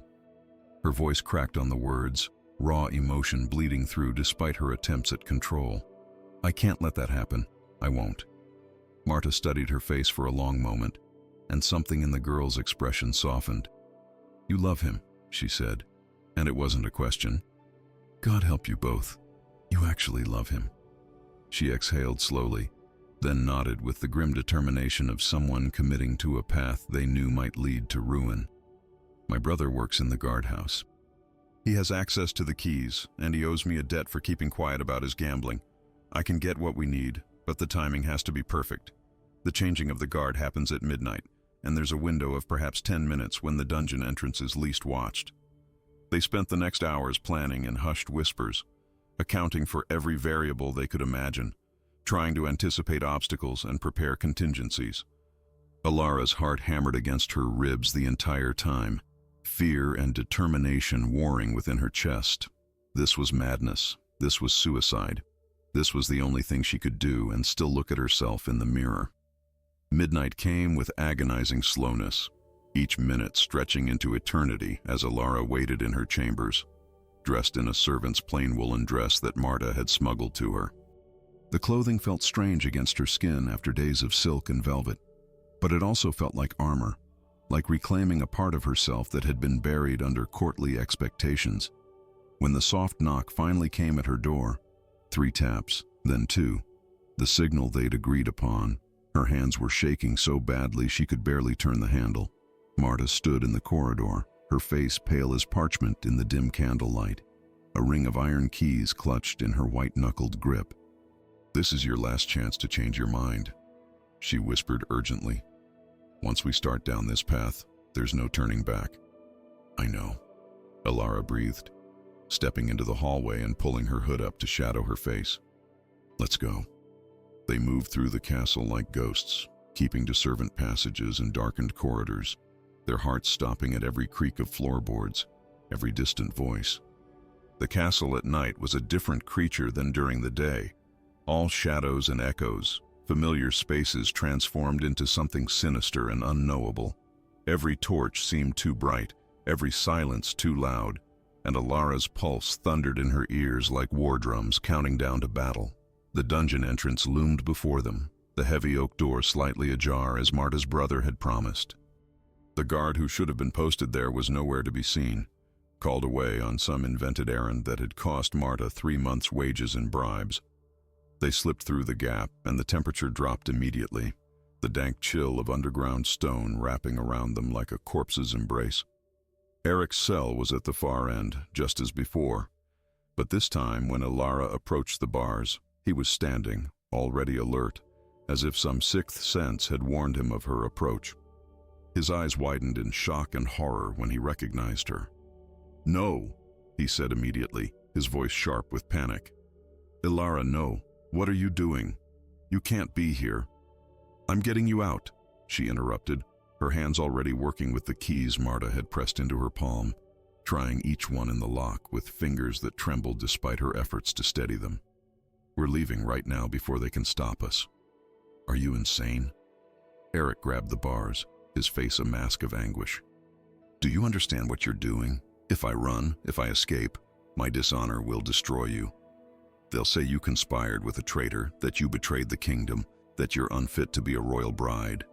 Speaker 1: Her voice cracked on the words, raw emotion bleeding through despite her attempts at control. "I can't let that happen. I won't." Marta studied her face for a long moment, and something in the girl's expression softened. "You love him," she said, and it wasn't a question. "God help you both. You actually love him." She exhaled slowly, then nodded with the grim determination of someone committing to a path they knew might lead to ruin. "My brother works in the guardhouse. He has access to the keys, and he owes me a debt for keeping quiet about his gambling. I can get what we need, but the timing has to be perfect. The changing of the guard happens at midnight, and there's a window of perhaps 10 minutes when the dungeon entrance is least watched. They spent the next hours planning in hushed whispers, accounting for every variable they could imagine, trying to anticipate obstacles and prepare contingencies. Alara's heart hammered against her ribs the entire time, fear and determination warring within her chest. This was madness. This was suicide. This was the only thing she could do and still look at herself in the mirror. Midnight came with agonizing slowness, each minute stretching into eternity as Alara waited in her chambers, dressed in a servant's plain woolen dress that Marta had smuggled to her. The clothing felt strange against her skin after days of silk and velvet, but it also felt like armor, like reclaiming a part of herself that had been buried under courtly expectations. When the soft knock finally came at her door, 3 taps, then 2, the signal they'd agreed upon, her hands were shaking so badly she could barely turn the handle. Marta stood in the corridor, her face pale as parchment in the dim candlelight, a ring of iron keys clutched in her white-knuckled grip. "This is your last chance to change your mind," she whispered urgently. "Once we start down this path, there's no turning back." "I know," Alara breathed, stepping into the hallway and pulling her hood up to shadow her face. "Let's go." They moved through the castle like ghosts, keeping to servant passages and darkened corridors, their hearts stopping at every creak of floorboards, every distant voice. The castle at night was a different creature than during the day, all shadows and echoes, familiar spaces transformed into something sinister and unknowable. Every torch seemed too bright, every silence too loud, and Alara's pulse thundered in her ears like war drums counting down to battle. The dungeon entrance loomed before them, the heavy oak door slightly ajar as Marta's brother had promised. The guard who should have been posted there was nowhere to be seen, called away on some invented errand that had cost Marta 3 months' wages in bribes. They slipped through the gap, and the temperature dropped immediately, the dank chill of underground stone wrapping around them like a corpse's embrace. Eric's cell was at the far end, just as before, but this time when Alara approached the bars, he was standing, already alert, as if some sixth sense had warned him of her approach. His eyes widened in shock and horror when he recognized her. "No," he said immediately, his voice sharp with panic. "Alara, no. What are you doing? You can't be here." "I'm getting you out," she interrupted, her hands already working with the keys Marta had pressed into her palm, trying each one in the lock with fingers that trembled despite her efforts to steady them. "We're leaving right now before they can stop us." "Are you insane?" Eric grabbed the bars, his face a mask of anguish. "Do you understand what you're doing? If I run, if I escape, my dishonor will destroy you. They'll say you conspired with a traitor, that you betrayed the kingdom, that you're unfit to be a royal bride.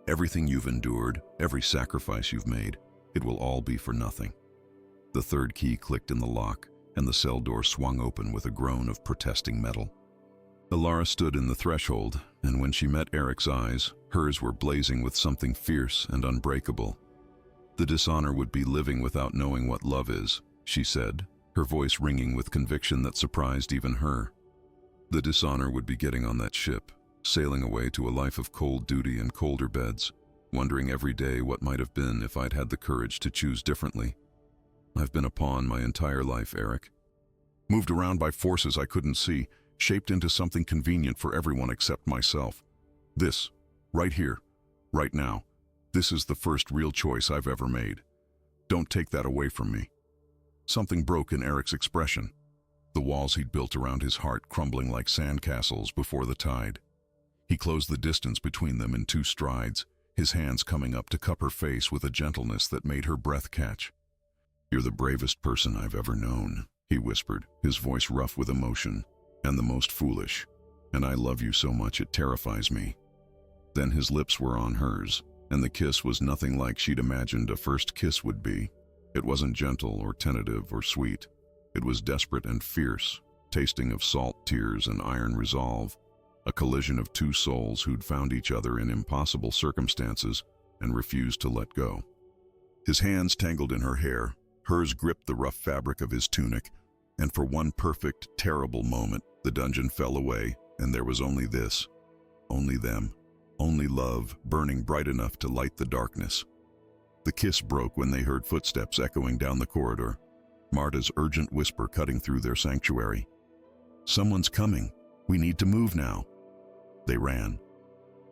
Speaker 1: Everything you've endured, every sacrifice you've made, it will all be for nothing." The third key clicked in the lock, and the cell door swung open with a groan of protesting metal. Alara stood in the threshold, and when she met Eric's eyes, hers were blazing with something fierce and unbreakable. "The dishonor would be living without knowing what love is," she said, her voice ringing with conviction that surprised even her. "The dishonor would be getting on that ship, sailing away to a life of cold duty and colder beds, wondering every day what might have been if I'd had the courage to choose differently. I've been a pawn my entire life, Eric. Moved around by forces I couldn't see, shaped into something convenient for everyone except myself. This, right here, right now, this is the first real choice I've ever made. Don't take that away from me." Something broke in Eric's expression, the walls he'd built around his heart crumbling like sandcastles before the tide. He closed the distance between them in 2 strides, his hands coming up to cup her face with a gentleness that made her breath catch. "You're the bravest person I've ever known," he whispered, his voice rough with emotion, "and the most foolish, and I love you so much it terrifies me." Then his lips were on hers, and the kiss was nothing like she'd imagined a first kiss would be. It wasn't gentle or tentative or sweet. It was desperate and fierce, tasting of salt tears and iron resolve, a collision of 2 souls who'd found each other in impossible circumstances and refused to let go. His hands tangled in her hair, hers gripped the rough fabric of his tunic, and for one perfect, terrible moment, the dungeon fell away, and there was only this, only them, only love, burning bright enough to light the darkness. The kiss broke when they heard footsteps echoing down the corridor, Marta's urgent whisper cutting through their sanctuary. "Someone's coming. We need to move now." They ran.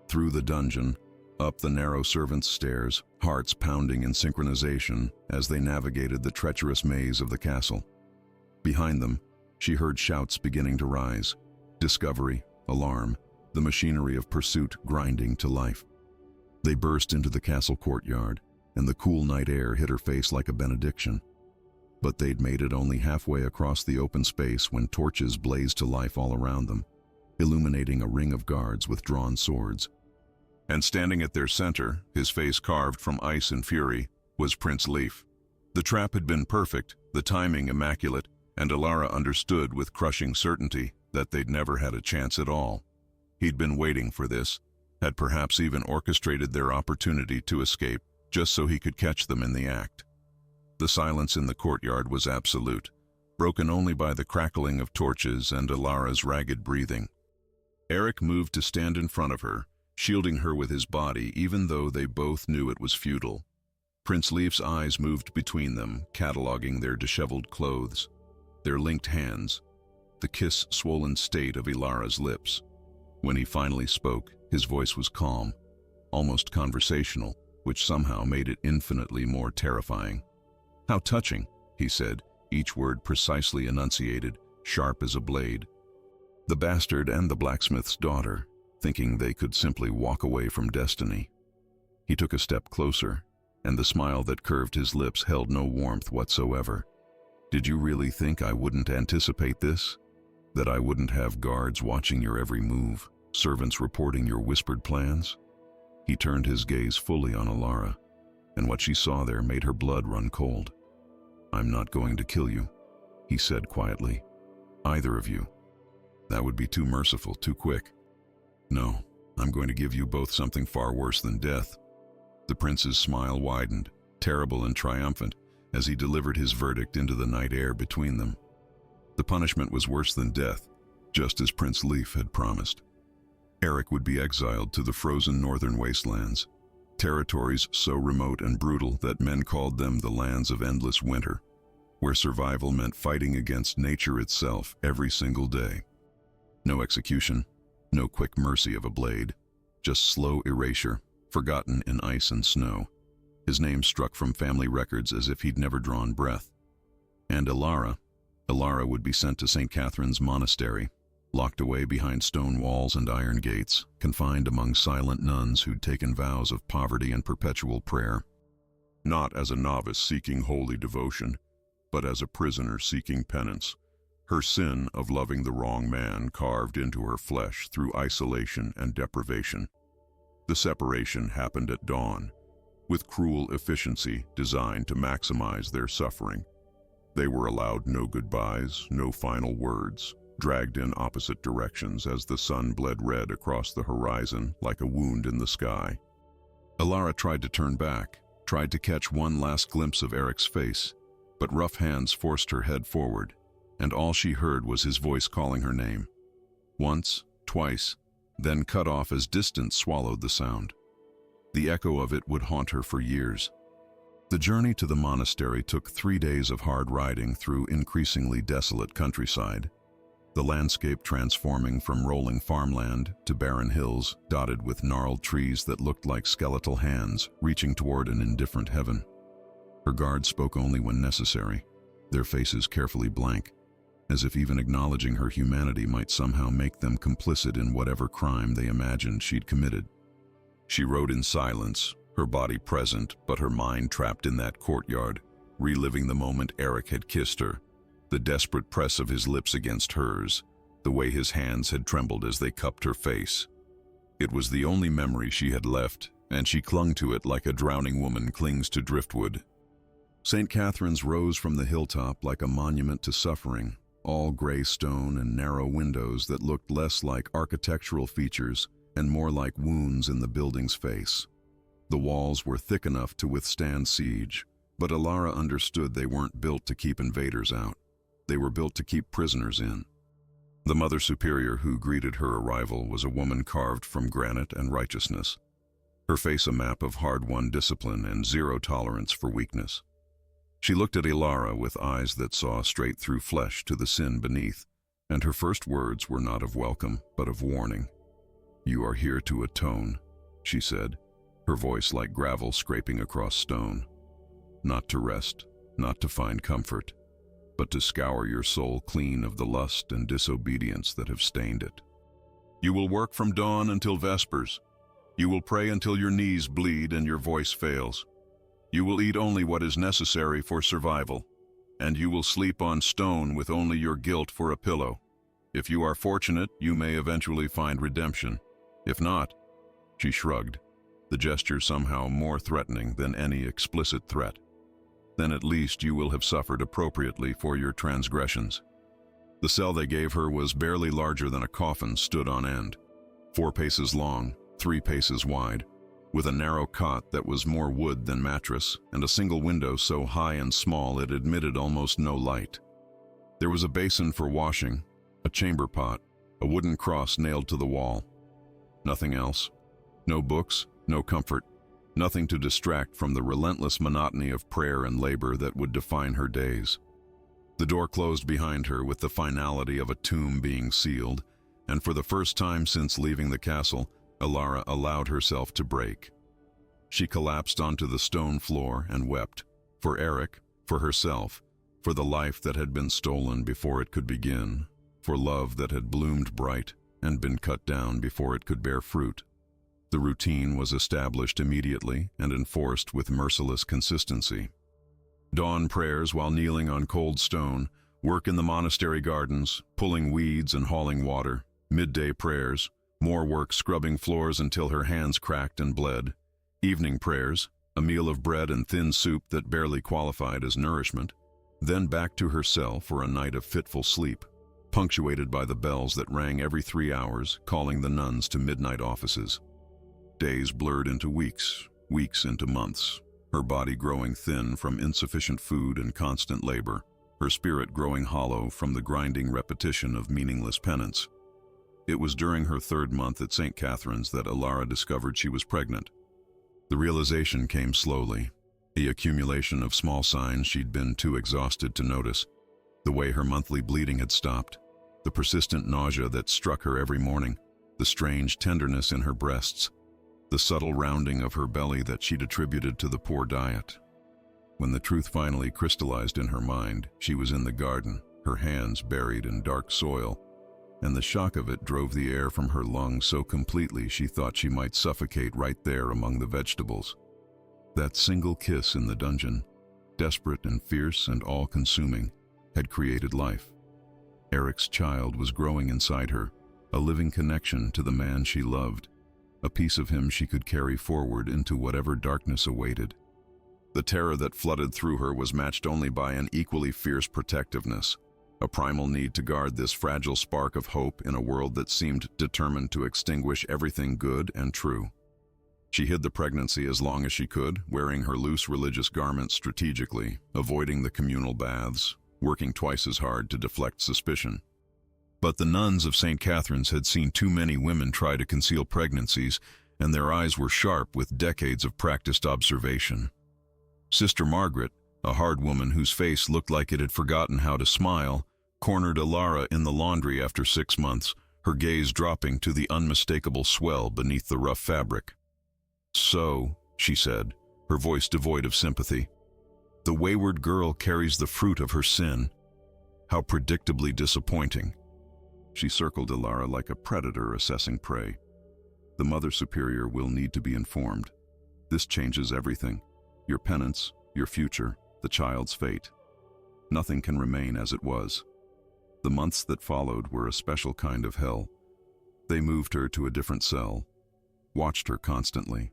Speaker 1: Through the dungeon, up the narrow servants' stairs, hearts pounding in synchronization as they navigated the treacherous maze of the castle. Behind them, she heard shouts beginning to rise. Discovery, alarm, the machinery of pursuit grinding to life. They burst into the castle courtyard, and the cool night air hit her face like a benediction. But they'd made it only halfway across the open space when torches blazed to life all around them, illuminating a ring of guards with drawn swords. And standing at their center, his face carved from ice and fury, was Prince Leif. The trap had been perfect, the timing immaculate, and Alara understood with crushing certainty that they'd never had a chance at all. He'd been waiting for this, had perhaps even orchestrated their opportunity to escape, just so he could catch them in the act. The silence in the courtyard was absolute, broken only by the crackling of torches and Alara's ragged breathing. Eric moved to stand in front of her, shielding her with his body even though they both knew it was futile. Prince Leif's eyes moved between them, cataloging their disheveled clothes, their linked hands, the kiss-swollen state of Alara's lips. When he finally spoke, his voice was calm, almost conversational, which somehow made it infinitely more terrifying. "How touching," he said, each word precisely enunciated, sharp as a blade. The bastard and the blacksmith's daughter, thinking they could simply walk away from destiny. He took a step closer, and the smile that curved his lips held no warmth whatsoever. "Did you really think I wouldn't anticipate this? That I wouldn't have guards watching your every move, servants reporting your whispered plans?" He turned his gaze fully on Alara, and what she saw there made her blood run cold. "I'm not going to kill you," he said quietly. "Either of you. That would be too merciful, too quick. No, I'm going to give you both something far worse than death." The prince's smile widened, terrible and triumphant, as he delivered his verdict into the night air between them. The punishment was worse than death, just as Prince Leif had promised. Eric would be exiled to the frozen northern wastelands, territories so remote and brutal that men called them the lands of endless winter, where survival meant fighting against nature itself every single day. No execution, no quick mercy of a blade, just slow erasure, forgotten in ice and snow. His name struck from family records as if he'd never drawn breath. And Alara would be sent to St. Catherine's Monastery, locked away behind stone walls and iron gates, confined among silent nuns who'd taken vows of poverty and perpetual prayer. Not as a novice seeking holy devotion, but as a prisoner seeking penance, her sin of loving the wrong man carved into her flesh through isolation and deprivation. The separation happened at dawn, with cruel efficiency designed to maximize their suffering. They were allowed no goodbyes, no final words, dragged in opposite directions as the sun bled red across the horizon like a wound in the sky. Alara tried to turn back, tried to catch one last glimpse of Eric's face, but rough hands forced her head forward, and all she heard was his voice calling her name. Once, twice, then cut off as distance swallowed the sound. The echo of it would haunt her for years. The journey to the monastery took 3 days of hard riding through increasingly desolate countryside, the landscape transforming from rolling farmland to barren hills dotted with gnarled trees that looked like skeletal hands reaching toward an indifferent heaven. Her guards spoke only when necessary, their faces carefully blank, as if even acknowledging her humanity might somehow make them complicit in whatever crime they imagined she'd committed. She rode in silence, her body present but her mind trapped in that courtyard, reliving the moment Eric had kissed her, the desperate press of his lips against hers, the way his hands had trembled as they cupped her face. It was the only memory she had left, and she clung to it like a drowning woman clings to driftwood. St. Catherine's rose from the hilltop like a monument to suffering, all gray stone and narrow windows that looked less like architectural features and more like wounds in the building's face. The walls were thick enough to withstand siege, but Alara understood they weren't built to keep invaders out. They were built to keep prisoners in. The Mother Superior who greeted her arrival was a woman carved from granite and righteousness, her face a map of hard-won discipline and zero tolerance for weakness. She looked at Ilara with eyes that saw straight through flesh to the sin beneath, and her first words were not of welcome, but of warning. "You are here to atone," she said, her voice like gravel scraping across stone. "Not to rest, not to find comfort, but to scour your soul clean of the lust and disobedience that have stained it. You will work from dawn until vespers. You will pray until your knees bleed and your voice fails. You will eat only what is necessary for survival, and you will sleep on stone with only your guilt for a pillow. If you are fortunate, you may eventually find redemption. If not," she shrugged, the gesture somehow more threatening than any explicit threat, "then at least you will have suffered appropriately for your transgressions." The cell they gave her was barely larger than a coffin stood on end, 4 paces long, 3 paces wide, with a narrow cot that was more wood than mattress, and a single window so high and small it admitted almost no light. There was a basin for washing, a chamber pot, a wooden cross nailed to the wall. Nothing else. No books, no comfort, nothing to distract from the relentless monotony of prayer and labor that would define her days. The door closed behind her with the finality of a tomb being sealed, and for the first time since leaving the castle, Ilara allowed herself to break. She collapsed onto the stone floor and wept, for Eric, for herself, for the life that had been stolen before it could begin, for love that had bloomed bright and been cut down before it could bear fruit. The routine was established immediately and enforced with merciless consistency. Dawn prayers while kneeling on cold stone, work in the monastery gardens, pulling weeds and hauling water, midday prayers, more work scrubbing floors until her hands cracked and bled, evening prayers, a meal of bread and thin soup that barely qualified as nourishment, then back to her cell for a night of fitful sleep, punctuated by the bells that rang every 3 hours, calling the nuns to midnight offices. Days blurred into weeks, weeks into months, her body growing thin from insufficient food and constant labor, her spirit growing hollow from the grinding repetition of meaningless penance. It was during her 3rd month at St. Catherine's that Ilara discovered she was pregnant. The realization came slowly, the accumulation of small signs she'd been too exhausted to notice, the way her monthly bleeding had stopped, the persistent nausea that struck her every morning, the strange tenderness in her breasts, the subtle rounding of her belly that she'd attributed to the poor diet. When the truth finally crystallized in her mind, she was in the garden, her hands buried in dark soil, and the shock of it drove the air from her lungs so completely she thought she might suffocate right there among the vegetables. That single kiss in the dungeon, desperate and fierce and all-consuming, had created life. Eric's child was growing inside her, a living connection to the man she loved, a piece of him she could carry forward into whatever darkness awaited. The terror that flooded through her was matched only by an equally fierce protectiveness, a primal need to guard this fragile spark of hope in a world that seemed determined to extinguish everything good and true. She hid the pregnancy as long as she could, wearing her loose religious garments strategically, avoiding the communal baths, working twice as hard to deflect suspicion. But the nuns of St. Catherine's had seen too many women try to conceal pregnancies, and their eyes were sharp with decades of practiced observation. Sister Margaret, a hard woman whose face looked like it had forgotten how to smile, cornered Ilara in the laundry after 6 months, her gaze dropping to the unmistakable swell beneath the rough fabric. "So," she said, her voice devoid of sympathy, "the wayward girl carries the fruit of her sin. How predictably disappointing." She circled Ilara like a predator assessing prey. "The Mother Superior will need to be informed. This changes everything. Your penance, your future, the child's fate. Nothing can remain as it was." The months that followed were a special kind of hell. They moved her to a different cell, watched her constantly,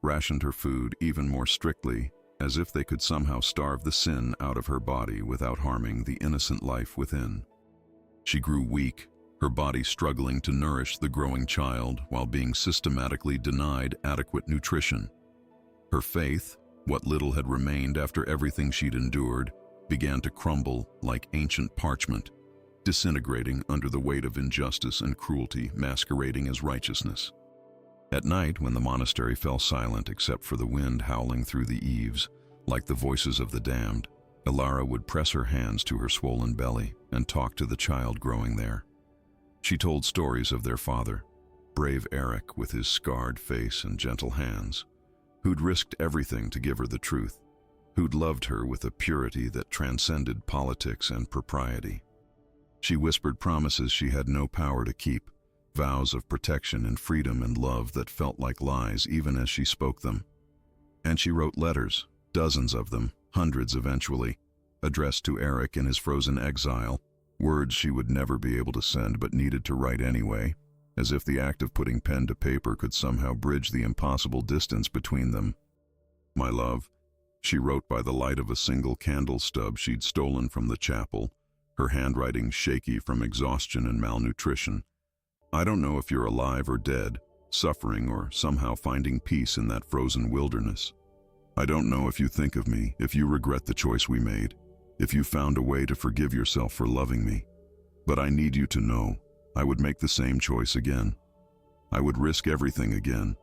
Speaker 1: rationed her food even more strictly, as if they could somehow starve the sin out of her body without harming the innocent life within. She grew weak, her body struggling to nourish the growing child while being systematically denied adequate nutrition. Her faith, what little had remained after everything she'd endured, began to crumble like ancient parchment. disintegrating under the weight of injustice and cruelty masquerading as righteousness. At night, when the monastery fell silent except for the wind howling through the eaves, like the voices of the damned, Ilara would press her hands to her swollen belly and talk to the child growing there. She told stories of their father, brave Eric with his scarred face and gentle hands, who'd risked everything to give her the truth, who'd loved her with a purity that transcended politics and propriety. She whispered promises she had no power to keep, vows of protection and freedom and love that felt like lies even as she spoke them. And she wrote letters, dozens of them, hundreds eventually, addressed to Eric in his frozen exile, words she would never be able to send but needed to write anyway, as if the act of putting pen to paper could somehow bridge the impossible distance between them. "My love," she wrote by the light of a single candle stub she'd stolen from the chapel, her handwriting shaky from exhaustion and malnutrition. "I don't know if you're alive or dead, suffering or somehow finding peace in that frozen wilderness. I don't know if you think of me, if you regret the choice we made, if you found a way to forgive yourself for loving me. But I need you to know, I would make the same choice again. I would risk everything again.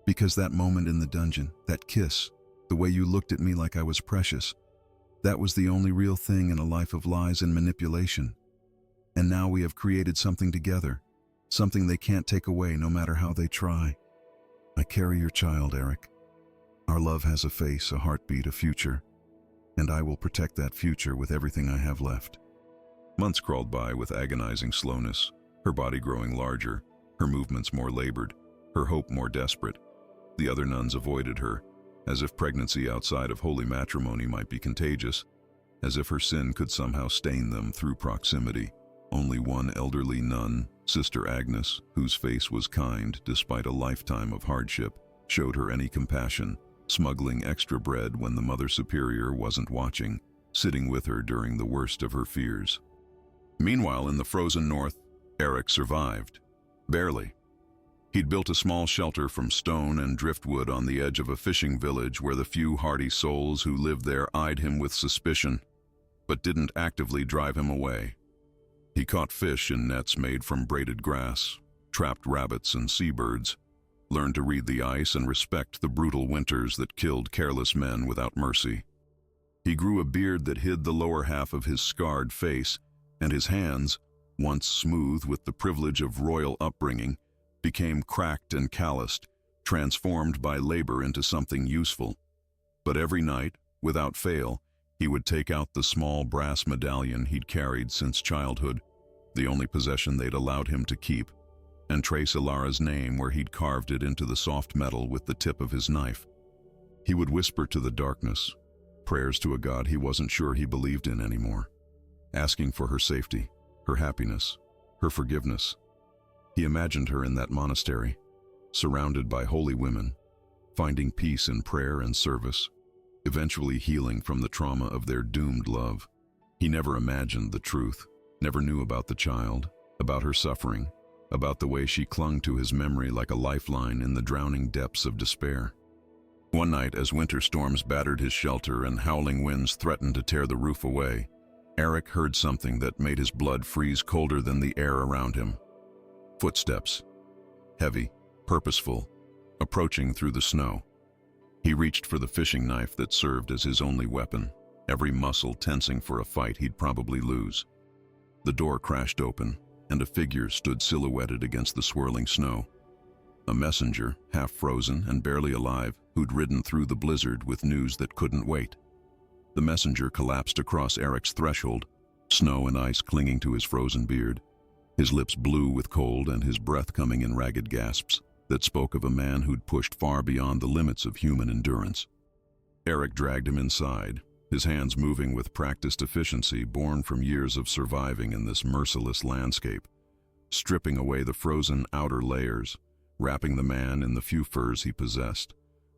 Speaker 1: Because that moment in the dungeon, that kiss, the way you looked at me like I was precious, that was the only real thing in a life of lies and manipulation. And now we have created something together, something they can't take away no matter how they try. I carry your child, Eric. Our love has a face, a heartbeat, a future, and I will protect that future with everything I have left." Months crawled by with agonizing slowness, her body growing larger, her movements more labored, her hope more desperate. The other nuns avoided her, as if pregnancy outside of holy matrimony might be contagious, as if her sin could somehow stain them through proximity. Only one elderly nun, Sister Agnes, whose face was kind despite a lifetime of hardship, showed her any compassion, smuggling extra bread when the Mother Superior wasn't watching, sitting with her during the worst of her fears. Meanwhile, in the frozen north, Eric survived. Barely. He'd built a small shelter from stone and driftwood on the edge of a fishing village where the few hardy souls who lived there eyed him with suspicion, but didn't actively drive him away. He caught fish in nets made from braided grass, trapped rabbits and seabirds, learned to read the ice and respect the brutal winters that killed careless men without mercy. He grew a beard that hid the lower half of his scarred face, and his hands, once smooth with the privilege of royal upbringing, became cracked and calloused, transformed by labor into something useful. But every night, without fail, he would take out the small brass medallion he'd carried since childhood, the only possession they'd allowed him to keep, and trace Ilara's name where he'd carved it into the soft metal with the tip of his knife. He would whisper to the darkness, prayers to a God he wasn't sure he believed in anymore, asking for her safety, her happiness, her forgiveness. He imagined her in that monastery, surrounded by holy women, finding peace in prayer and service, eventually healing from the trauma of their doomed love. He never imagined the truth, never knew about the child, about her suffering, about the way she clung to his memory like a lifeline in the drowning depths of despair. One night, as winter storms battered his shelter and howling winds threatened to tear the roof away, Eric heard something that made his blood freeze colder than the air around him. Footsteps, heavy, purposeful, approaching through the snow. He reached for the fishing knife that served as his only weapon, every muscle tensing for a fight he'd probably lose. The door crashed open, and a figure stood silhouetted against the swirling snow. A messenger, half frozen and barely alive, who'd ridden through the blizzard with news that couldn't wait. The messenger collapsed across Eric's threshold, snow and ice clinging to his frozen beard, his lips blue with cold and his breath coming in ragged gasps that spoke of a man who'd pushed far beyond the limits of human endurance. Eric dragged him inside, his hands moving with practiced efficiency born from years of surviving in this merciless landscape, stripping away the frozen outer layers, wrapping the man in the few furs he possessed,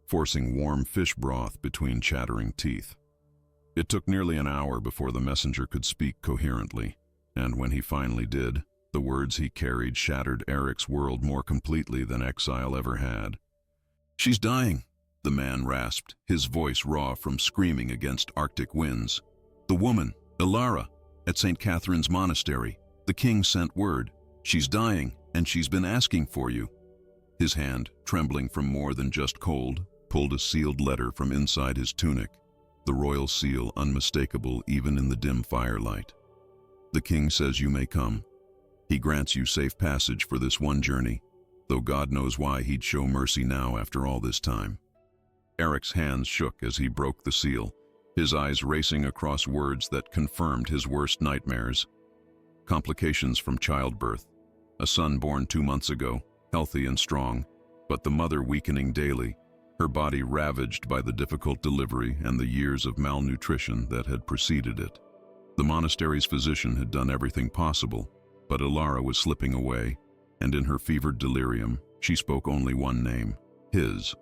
Speaker 1: forcing warm fish broth between chattering teeth. It took nearly an hour before the messenger could speak coherently, and when he finally did, the words he carried shattered Eric's world more completely than exile ever had. "She's dying," the man rasped, his voice raw from screaming against Arctic winds. "The woman, Ilara, At St. Catherine's Monastery, the king sent word. She's dying, and she's been asking for you. His hand, trembling from more than just cold, pulled a sealed letter from inside his tunic, the royal seal unmistakable even in the dim firelight. The king says you may come. He grants you safe passage for this one journey, though God knows why he'd show mercy now after all this time. Eric's hands shook as he broke the seal, his eyes racing across words that confirmed his worst nightmares. Complications from childbirth, a son born 2 months ago, healthy and strong, but the mother weakening daily, her body ravaged by the difficult delivery and the years of malnutrition that had preceded it. The monastery's physician had done everything possible, but Ilara was slipping away, and in her fevered delirium, she spoke only one name, his.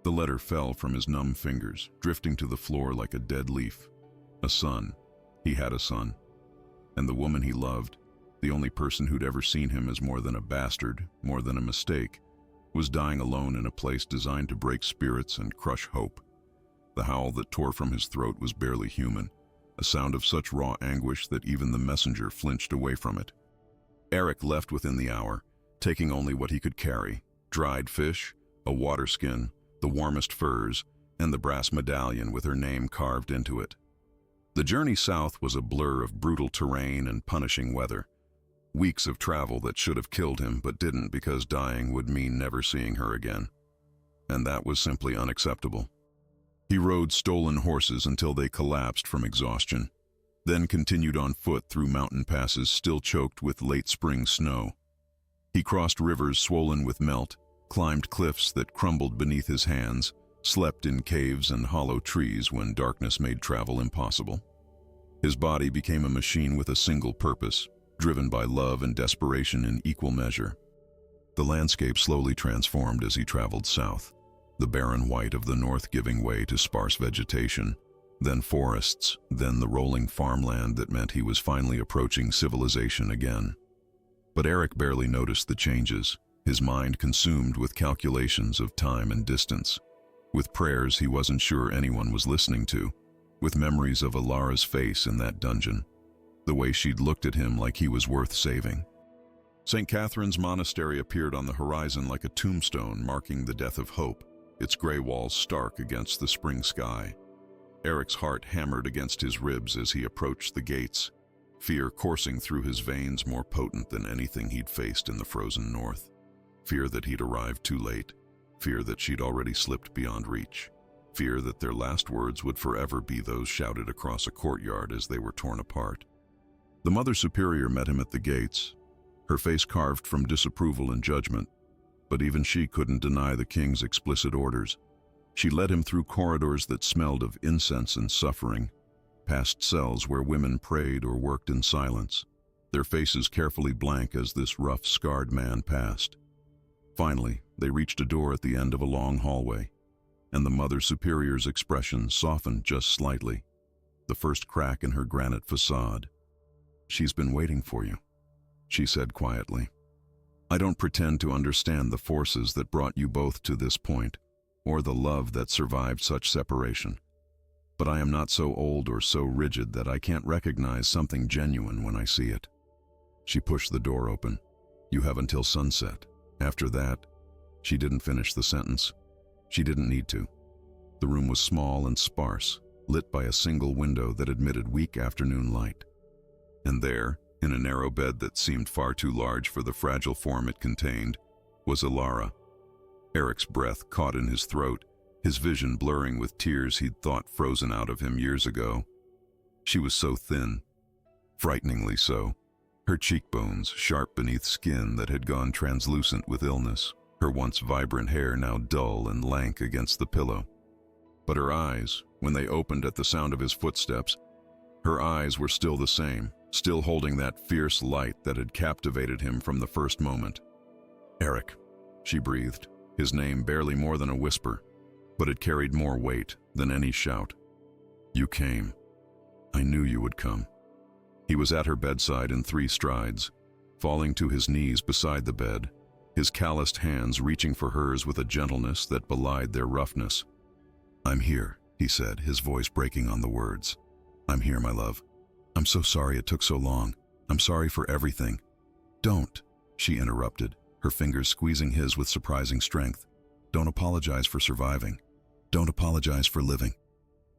Speaker 1: The letter fell from his numb fingers, drifting to the floor like a dead leaf. A son. He had a son. And the woman he loved, the only person who'd ever seen him as more than a bastard, more than a mistake, was dying alone in a place designed to break spirits and crush hope. The howl that tore from his throat was barely human, a sound of such raw anguish that even the messenger flinched away from it. Eric left within the hour, taking only what he could carry: dried fish, a water skin, the warmest furs, and the brass medallion with her name carved into it. The journey south was a blur of brutal terrain and punishing weather. Weeks of travel that should have killed him but didn't because dying would mean never seeing her again. And that was simply unacceptable. He rode stolen horses until they collapsed from exhaustion, then continued on foot through mountain passes still choked with late spring snow. He crossed rivers swollen with melt, climbed cliffs that crumbled beneath his hands, slept in caves and hollow trees when darkness made travel impossible. His body became a machine with a single purpose, driven by love and desperation in equal measure. The landscape slowly transformed as he traveled south, the barren white of the north giving way to sparse vegetation, then forests, then the rolling farmland that meant he was finally approaching civilization again. But Eric barely noticed the changes, his mind consumed with calculations of time and distance, with prayers he wasn't sure anyone was listening to, with memories of Ilara's face in that dungeon, the way she'd looked at him like he was worth saving. St. Catherine's Monastery appeared on the horizon like a tombstone marking the death of hope, its gray walls stark against the spring sky. Eric's heart hammered against his ribs as he approached the gates, fear coursing through his veins more potent than anything he'd faced in the frozen north. Fear that he'd arrived too late, fear that she'd already slipped beyond reach, fear that their last words would forever be those shouted across a courtyard as they were torn apart. The Mother Superior met him at the gates, her face carved from disapproval and judgment, but even she couldn't deny the king's explicit orders. She led him through corridors that smelled of incense and suffering, past cells where women prayed or worked in silence, their faces carefully blank as this rough, scarred man passed. Finally, they reached a door at the end of a long hallway, and the Mother Superior's expression softened just slightly, the first crack in her granite facade. "She's been waiting for you," she said quietly. "I don't pretend to understand the forces that brought you both to this point, or the love that survived such separation. But I am not so old or so rigid that I can't recognize something genuine when I see it." She pushed the door open. "You have until sunset. After that..." She didn't finish the sentence. She didn't need to. The room was small and sparse, lit by a single window that admitted weak afternoon light. And there, in a narrow bed that seemed far too large for the fragile form it contained, was Ilara. Eric's breath caught in his throat, his vision blurring with tears he'd thought frozen out of him years ago. She was so thin, frighteningly so, her cheekbones sharp beneath skin that had gone translucent with illness, her once vibrant hair now dull and lank against the pillow. But her eyes, when they opened at the sound of his footsteps, her eyes were still the same, still holding that fierce light that had captivated him from the first moment. "Eric," she breathed, his name barely more than a whisper, but it carried more weight than any shout. "You came. I knew you would come." He was at her bedside in 3 strides, falling to his knees beside the bed, his calloused hands reaching for hers with a gentleness that belied their roughness. "I'm here," he said, his voice breaking on the words. "I'm here, my love. I'm so sorry it took so long. I'm sorry for everything. Don't, she interrupted, her fingers squeezing his with surprising strength. Don't apologize for surviving. Don't apologize for living.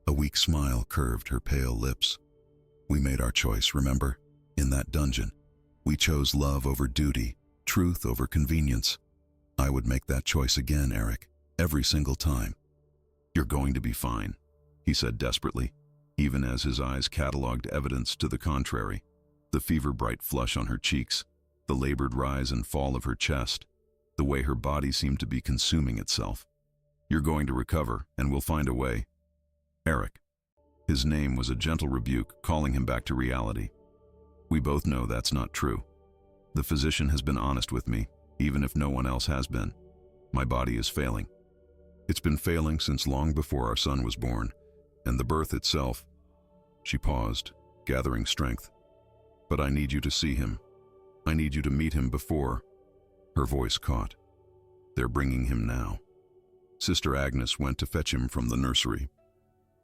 Speaker 1: A weak smile curved her pale lips. We made our choice, remember? In that dungeon. We chose love over duty, truth over convenience. I would make that choice again, Eric, every single time. You're going to be fine, he said desperately, even as his eyes catalogued evidence to the contrary. The fever-bright flush on her cheeks, the labored rise and fall of her chest, the way her body seemed to be consuming itself. You're going to recover, and we'll find a way. Eric. His name was a gentle rebuke, calling him back to reality. We both know that's not true. The physician has been honest with me, even if no one else has been. My body is failing. It's been failing since long before our son was born, and the birth itself. She paused, gathering strength. But I need you to see him. I need you to meet him before. Her voice caught. They're bringing him now. Sister Agnes went to fetch him from the nursery.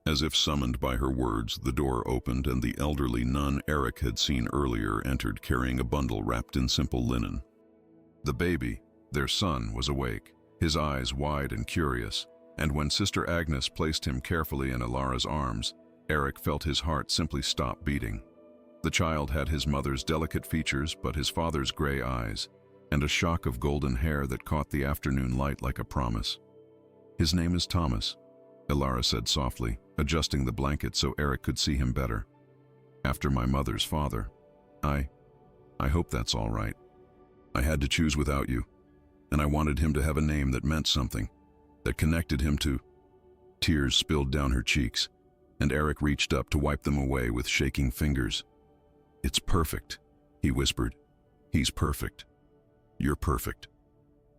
Speaker 1: As if summoned by her words, the door opened and the elderly nun Eric had seen earlier entered carrying a bundle wrapped in simple linen. The baby, their son, was awake, his eyes wide and curious, and when Sister Agnes placed him carefully in Ilara's arms, Eric felt his heart simply stop beating. The child had his mother's delicate features but his father's gray eyes, and a shock of golden hair that caught the afternoon light like a promise. His name is Thomas, Ilara said softly, adjusting the blanket so Eric could see him better. After my mother's father. I hope that's all right. I had to choose without you, and I wanted him to have a name that meant something, that connected him to... Tears spilled down her cheeks, and Eric reached up to wipe them away with shaking fingers. It's perfect, he whispered. He's perfect. You're perfect.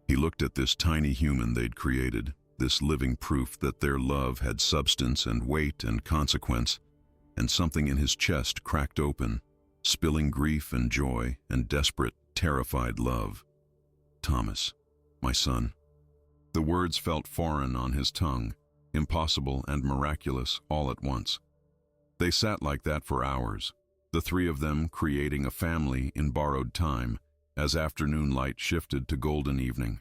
Speaker 1: He looked at this tiny human they'd created, this living proof that their love had substance and weight and consequence, and something in his chest cracked open, spilling grief and joy and desperate, terrified love. Thomas, my son. The words felt foreign on his tongue, impossible and miraculous all at once. They sat like that for hours, the three of them creating a family in borrowed time, as afternoon light shifted to golden evening.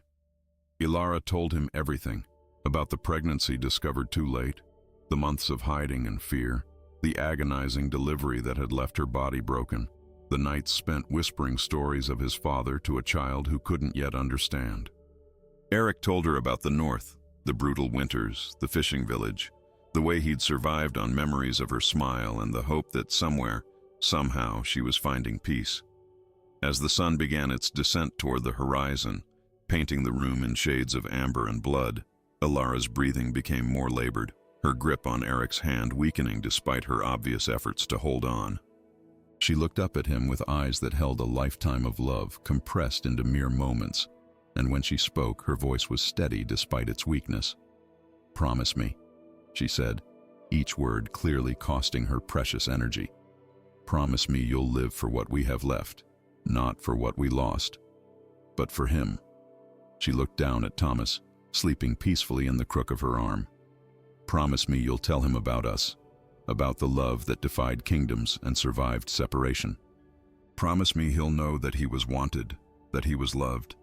Speaker 1: Ilara told him everything, about the pregnancy discovered too late, the months of hiding and fear, the agonizing delivery that had left her body broken, the nights spent whispering stories of his father to a child who couldn't yet understand. Eric told her about the north, the brutal winters, the fishing village, the way he'd survived on memories of her smile and the hope that somewhere, somehow, she was finding peace. As the sun began its descent toward the horizon, painting the room in shades of amber and blood, Ilara's breathing became more labored, her grip on Eric's hand weakening despite her obvious efforts to hold on. She looked up at him with eyes that held a lifetime of love compressed into mere moments, and when she spoke, her voice was steady despite its weakness. Promise me, she said, each word clearly costing her precious energy. Promise me you'll live for what we have left, not for what we lost, but for him. She looked down at Thomas, sleeping peacefully in the crook of her arm. Promise me you'll tell him about us, about the love that defied kingdoms and survived separation. Promise me he'll know that he was wanted, that he was loved,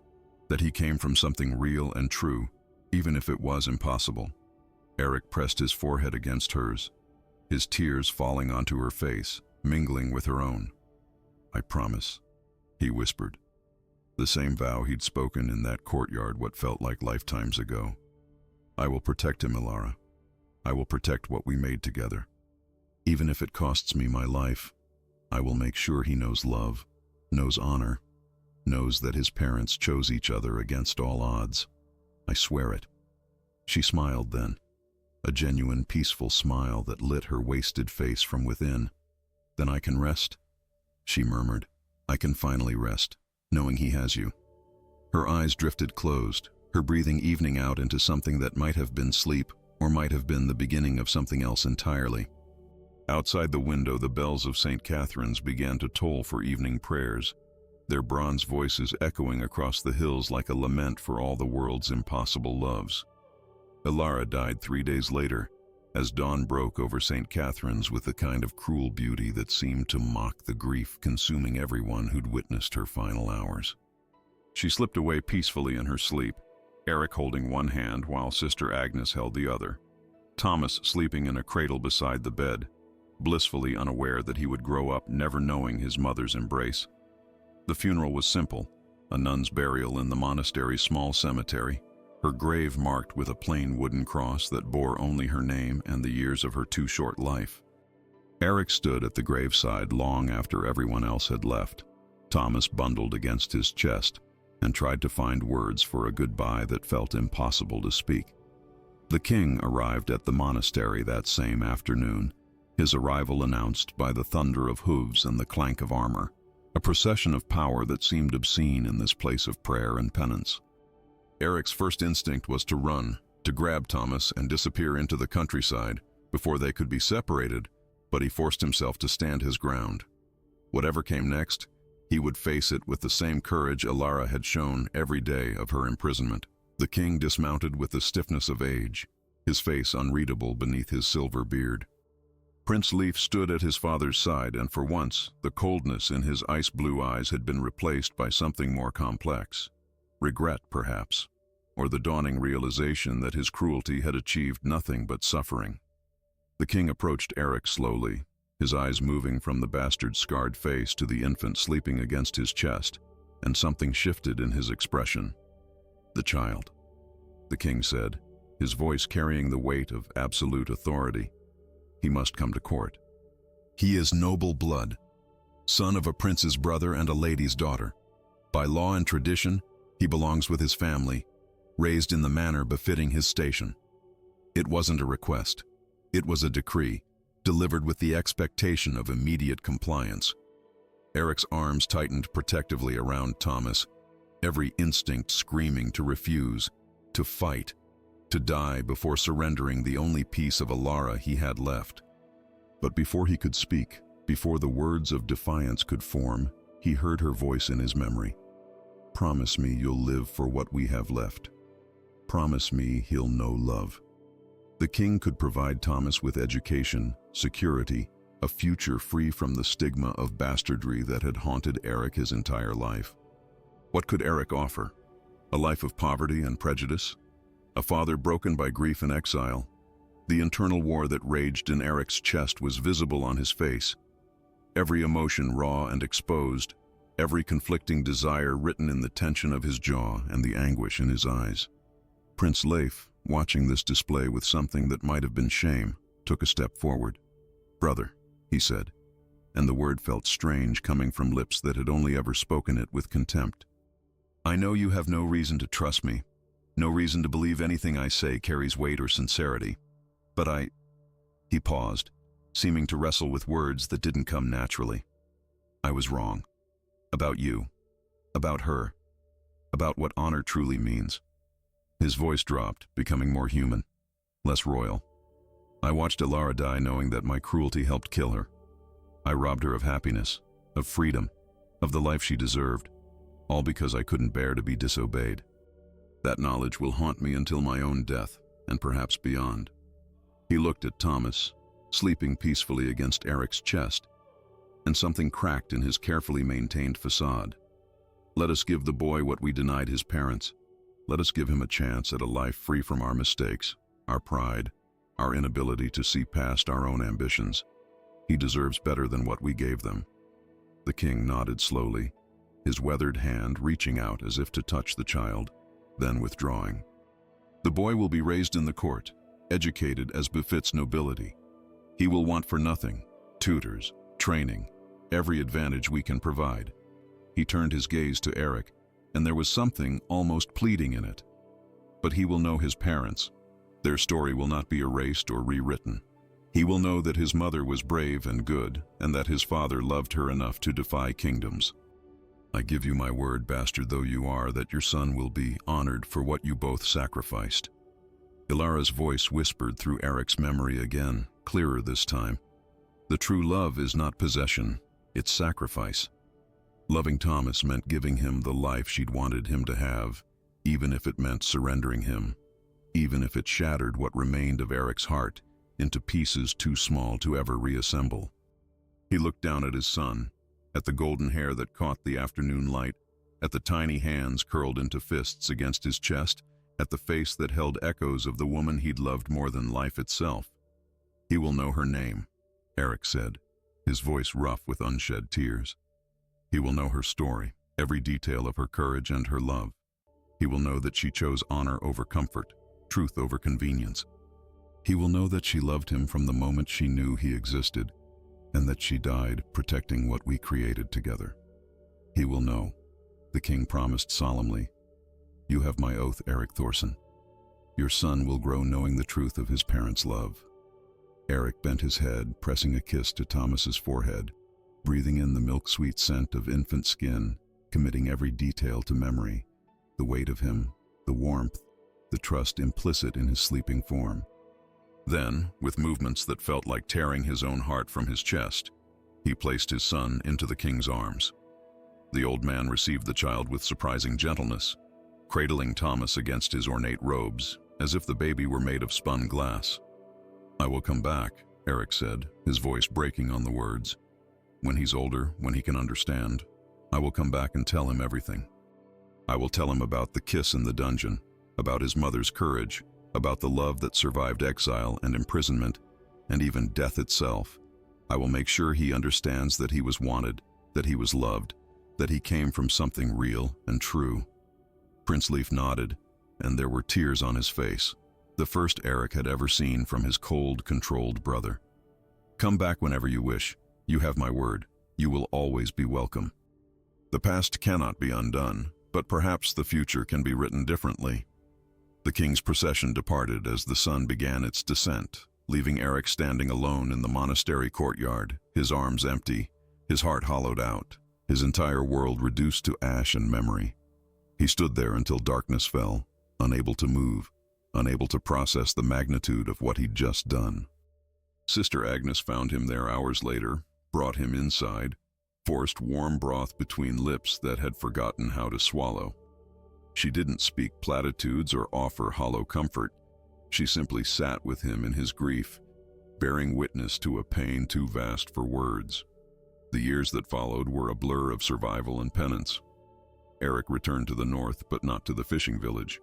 Speaker 1: that he came from something real and true, even if it was impossible. Eric pressed his forehead against hers, his tears falling onto her face, mingling with her own. I promise, he whispered. The same vow he'd spoken in that courtyard what felt like lifetimes ago. I will protect him, Ilara. I will protect what we made together. Even if it costs me my life, I will make sure he knows love, knows honor, knows that his parents chose each other against all odds. I swear it. She smiled then, a genuine peaceful smile that lit her wasted face from within. Then I can rest, she murmured. I can finally rest, knowing he has you. Her eyes drifted closed, her breathing evening out into something that might have been sleep or might have been the beginning of something else entirely. Outside the window, the bells of St. Catherine's began to toll for evening prayers, their bronze voices echoing across the hills like a lament for all the world's impossible loves. Ilara died 3 days later, as dawn broke over St. Catherine's with the kind of cruel beauty that seemed to mock the grief consuming everyone who'd witnessed her final hours. She slipped away peacefully in her sleep, Eric holding one hand while Sister Agnes held the other, Thomas sleeping in a cradle beside the bed, blissfully unaware that he would grow up never knowing his mother's embrace. The funeral was simple, a nun's burial in the monastery's small cemetery, her grave marked with a plain wooden cross that bore only her name and the years of her too short life. Eric stood at the graveside long after everyone else had left, Thomas bundled against his chest, and tried to find words for a goodbye that felt impossible to speak. The king arrived at the monastery that same afternoon, his arrival announced by the thunder of hooves and the clank of armor, a procession of power that seemed obscene in this place of prayer and penance. Eric's first instinct was to run, to grab Thomas and disappear into the countryside before they could be separated, but he forced himself to stand his ground. Whatever came next, he would face it with the same courage Alara had shown every day of her imprisonment. The king dismounted with the stiffness of age, his face unreadable beneath his silver beard. Prince Leif stood at his father's side, and for once, the coldness in his ice-blue eyes had been replaced by something more complex. Regret, perhaps, or the dawning realization that his cruelty had achieved nothing but suffering. The king approached Eric slowly, his eyes moving from the bastard's scarred face to the infant sleeping against his chest, and something shifted in his expression. "The child," the king said, his voice carrying the weight of absolute authority. "He must come to court. He is noble blood, son of a prince's brother and a lady's daughter. By law and tradition, he belongs with his family, raised in the manner befitting his station." It wasn't a request. It was a decree, delivered with the expectation of immediate compliance. Eric's arms tightened protectively around Thomas, every instinct screaming to refuse, to fight, to die before surrendering the only piece of Alara he had left. But before he could speak, before the words of defiance could form, he heard her voice in his memory. "Promise me you'll live for what we have left. Promise me he'll know love." The king could provide Thomas with education, security, a future free from the stigma of bastardry that had haunted Eric his entire life. What could Eric offer? A life of poverty and prejudice? A father broken by grief and exile? The internal war that raged in Eric's chest was visible on his face, every emotion raw and exposed, every conflicting desire written in the tension of his jaw and the anguish in his eyes. Prince Leif, watching this display with something that might have been shame, took a step forward. "Brother," he said, and the word felt strange coming from lips that had only ever spoken it with contempt. "I know you have no reason to trust me, no reason to believe anything I say carries weight or sincerity, but He paused, seeming to wrestle with words that didn't come naturally. "I was wrong. About you. About her. About what honor truly means." His voice dropped, becoming more human, less royal. "I watched Alara die knowing that my cruelty helped kill her. I robbed her of happiness, of freedom, of the life she deserved, all because I couldn't bear to be disobeyed. That knowledge will haunt me until my own death, and perhaps beyond." He looked at Thomas, sleeping peacefully against Eric's chest, and something cracked in his carefully maintained facade. "Let us give the boy what we denied his parents. Let us give him a chance at a life free from our mistakes, our pride, our inability to see past our own ambitions. He deserves better than what we gave them." The king nodded slowly, his weathered hand reaching out as if to touch the child, then withdrawing. "The boy will be raised in the court, educated as befits nobility. He will want for nothing, tutors, training, every advantage we can provide." He turned his gaze to Eric, and there was something almost pleading in it. "But he will know his parents. Their story will not be erased or rewritten. He will know that his mother was brave and good, and that his father loved her enough to defy kingdoms. I give you my word, bastard though you are, that your son will be honored for what you both sacrificed." Ilara's voice whispered through Eric's memory again, clearer this time. "The true love is not possession, it's sacrifice." Loving Thomas meant giving him the life she'd wanted him to have, even if it meant surrendering him, even if it shattered what remained of Eric's heart, into pieces too small to ever reassemble. He looked down at his son, at the golden hair that caught the afternoon light, at the tiny hands curled into fists against his chest, at the face that held echoes of the woman he'd loved more than life itself. "He will know her name," Eric said, his voice rough with unshed tears. "He will know her story, every detail of her courage and her love. He will know that she chose honor over comfort, truth over convenience. He will know that she loved him from the moment she knew he existed, and that she died protecting what we created together. He will know," the king promised solemnly. "You have my oath, Eric Thorson. Your son will grow knowing the truth of his parents' love." Eric bent his head, pressing a kiss to Thomas's forehead, breathing in the milk-sweet scent of infant skin, committing every detail to memory, the weight of him, the warmth, the trust implicit in his sleeping form. Then, with movements that felt like tearing his own heart from his chest, he placed his son into the king's arms. The old man received the child with surprising gentleness, cradling Thomas against his ornate robes, as if the baby were made of spun glass. "I will come back," Eric said, his voice breaking on the words. "When he's older, when he can understand, I will come back and tell him everything. I will tell him about the kiss in the dungeon, about his mother's courage, about the love that survived exile and imprisonment, and even death itself. I will make sure he understands that he was wanted, that he was loved, that he came from something real and true." Prince Leaf nodded, and there were tears on his face, the first Eric had ever seen from his cold, controlled brother. "Come back whenever you wish. You have my word. You will always be welcome. The past cannot be undone, but perhaps the future can be written differently." The king's procession departed as the sun began its descent, leaving Eric standing alone in the monastery courtyard, his arms empty, his heart hollowed out, his entire world reduced to ash and memory. He stood there until darkness fell, unable to move, unable to process the magnitude of what he'd just done. Sister Agnes found him there hours later, brought him inside, forced warm broth between lips that had forgotten how to swallow. She didn't speak platitudes or offer hollow comfort. She simply sat with him in his grief, bearing witness to a pain too vast for words. The years that followed were a blur of survival and penance. Eric returned to the north, but not to the fishing village.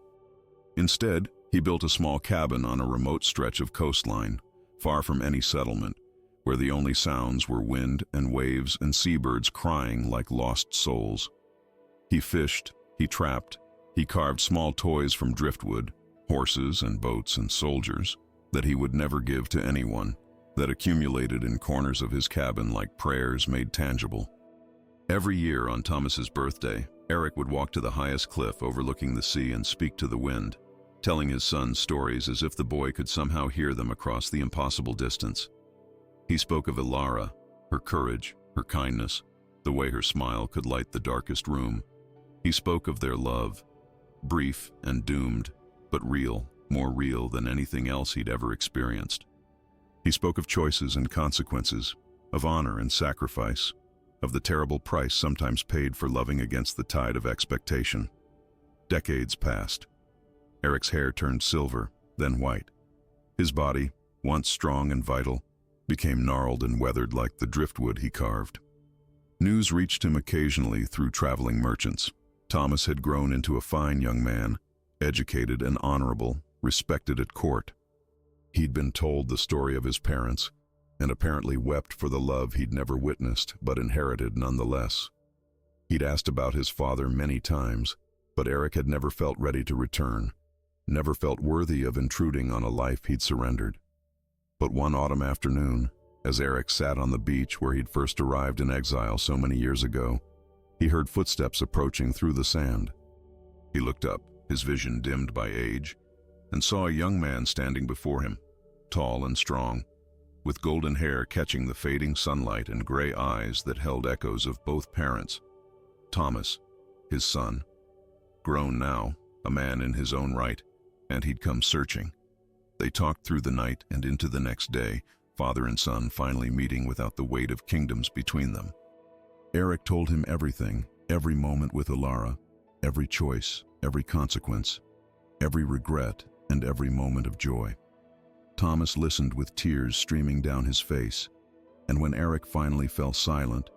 Speaker 1: Instead, he built a small cabin on a remote stretch of coastline, far from any settlement, where the only sounds were wind and waves and seabirds crying like lost souls. He fished, he trapped, he carved small toys from driftwood, horses and boats and soldiers, that he would never give to anyone, that accumulated in corners of his cabin like prayers made tangible. Every year on Thomas's birthday, Eric would walk to the highest cliff overlooking the sea and speak to the wind, telling his son stories as if the boy could somehow hear them across the impossible distance. He spoke of Ilara, her courage, her kindness, the way her smile could light the darkest room. He spoke of their love, brief and doomed, but real, more real than anything else he'd ever experienced. He spoke of choices and consequences, of honor and sacrifice, of the terrible price sometimes paid for loving against the tide of expectation. Decades passed. Eric's hair turned silver, then white. His body, once strong and vital, became gnarled and weathered like the driftwood he carved. News reached him occasionally through traveling merchants. Thomas had grown into a fine young man, educated and honorable, respected at court. He'd been told the story of his parents, and apparently wept for the love he'd never witnessed but inherited nonetheless. He'd asked about his father many times, but Eric had never felt ready to return, never felt worthy of intruding on a life he'd surrendered. But one autumn afternoon, as Eric sat on the beach where he'd first arrived in exile so many years ago, he heard footsteps approaching through the sand. He looked up, his vision dimmed by age, and saw a young man standing before him, tall and strong, with golden hair catching the fading sunlight and gray eyes that held echoes of both parents. Thomas, his son, grown now, a man in his own right, and he'd come searching. They talked through the night and into the next day, father and son finally meeting without the weight of kingdoms between them. Eric told him everything, every moment with Ilara, every choice, every consequence, every regret, and every moment of joy. Thomas listened with tears streaming down his face, and when Eric finally fell silent,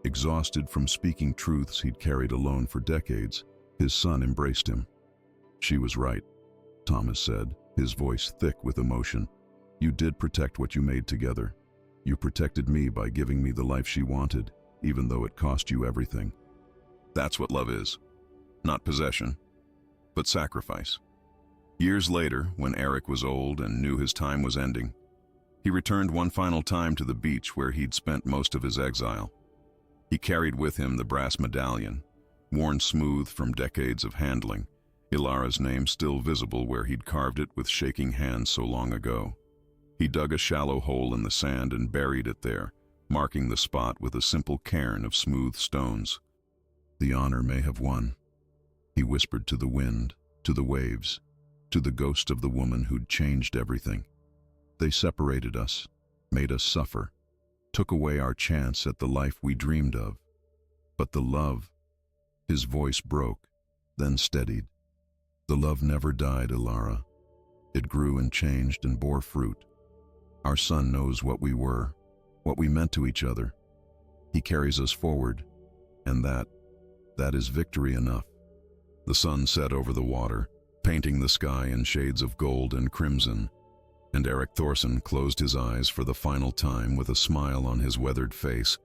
Speaker 1: exhausted from speaking truths he'd carried alone for decades, his son embraced him. "She was right," Thomas said, his voice thick with emotion. "You did protect what you made together. You protected me by giving me the life she wanted, even though it cost you everything." That's what love is. Not possession, but sacrifice. Years later, when Eric was old and knew his time was ending, he returned one final time to the beach where he'd spent most of his exile. He carried with him the brass medallion, worn smooth from decades of handling, Ilara's name still visible where he'd carved it with shaking hands so long ago. He dug a shallow hole in the sand and buried it there, marking the spot with a simple cairn of smooth stones. "The honor may have won," he whispered to the wind, to the waves, to the ghost of the woman who'd changed everything. "They separated us, made us suffer, took away our chance at the life we dreamed of. But the love," his voice broke, then steadied. "The love never died, Ilara. It grew and changed and bore fruit. Our son knows what we were, what we meant to each other. He carries us forward, and that is victory enough." The sun set over the water, painting the sky in shades of gold and crimson, and Eric Thorson closed his eyes for the final time with a smile on his weathered face,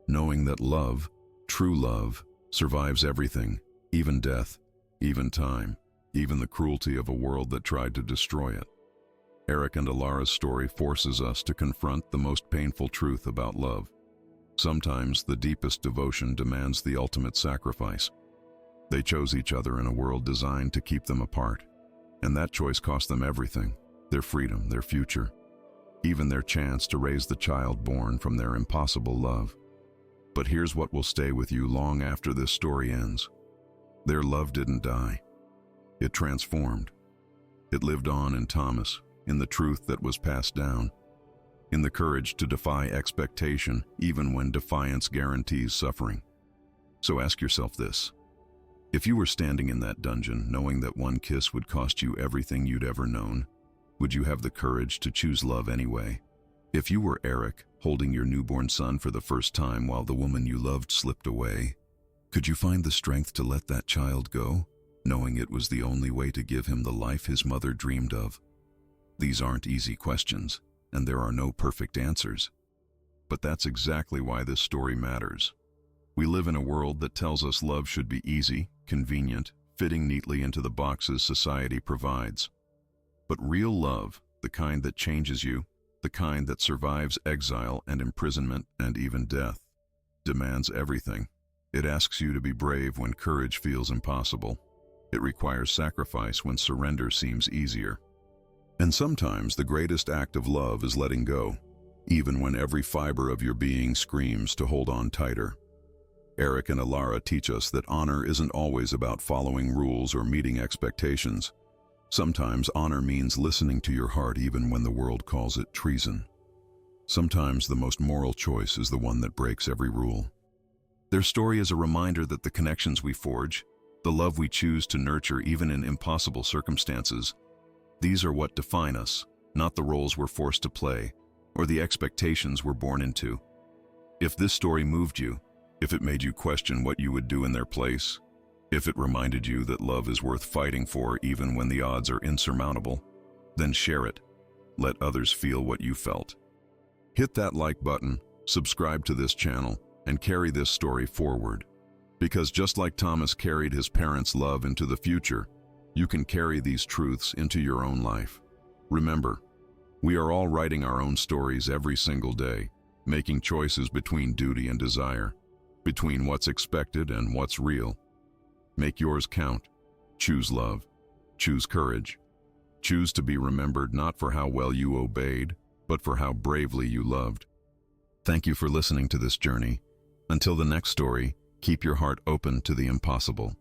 Speaker 1: knowing that love, true love, survives everything, even death, even time, even the cruelty of a world that tried to destroy it. Eric and Ilara's story forces us to confront the most painful truth about love. Sometimes the deepest devotion demands the ultimate sacrifice. They chose each other in a world designed to keep them apart, and that choice cost them everything: their freedom, their future, even their chance to raise the child born from their impossible love. But here's what will stay with you long after this story ends. Their love didn't die. It transformed. It lived on in Thomas, in the truth that was passed down, in the courage to defy expectation even when defiance guarantees suffering. So ask yourself this: if you were standing in that dungeon knowing that one kiss would cost you everything you'd ever known, would you have the courage to choose love anyway? If you were Eric, holding your newborn son for the first time while the woman you loved slipped away, could you find the strength to let that child go, knowing it was the only way to give him the life his mother dreamed of? These aren't easy questions, and there are no perfect answers. But that's exactly why this story matters. We live in a world that tells us love should be easy, convenient, fitting neatly into the boxes society provides. But real love, the kind that changes you, the kind that survives exile and imprisonment and even death, demands everything. It asks you to be brave when courage feels impossible. It requires sacrifice when surrender seems easier. And sometimes the greatest act of love is letting go, even when every fiber of your being screams to hold on tighter. Eric and Ilara teach us that honor isn't always about following rules or meeting expectations. Sometimes honor means listening to your heart even when the world calls it treason. Sometimes the most moral choice is the one that breaks every rule. Their story is a reminder that the connections we forge, the love we choose to nurture even in impossible circumstances, these are what define us, not the roles we're forced to play or the expectations we're born into. If this story moved you, if it made you question what you would do in their place, if it reminded you that love is worth fighting for even when the odds are insurmountable, then share it. Let others feel what you felt. Hit that like button, subscribe to this channel, and carry this story forward. Because just like Thomas carried his parents' love into the future, you can carry these truths into your own life. Remember, we are all writing our own stories every single day, making choices between duty and desire, between what's expected and what's real. Make yours count. Choose love. Choose courage. Choose to be remembered not for how well you obeyed, but for how bravely you loved. Thank you for listening to this journey. Until the next story, keep your heart open to the impossible.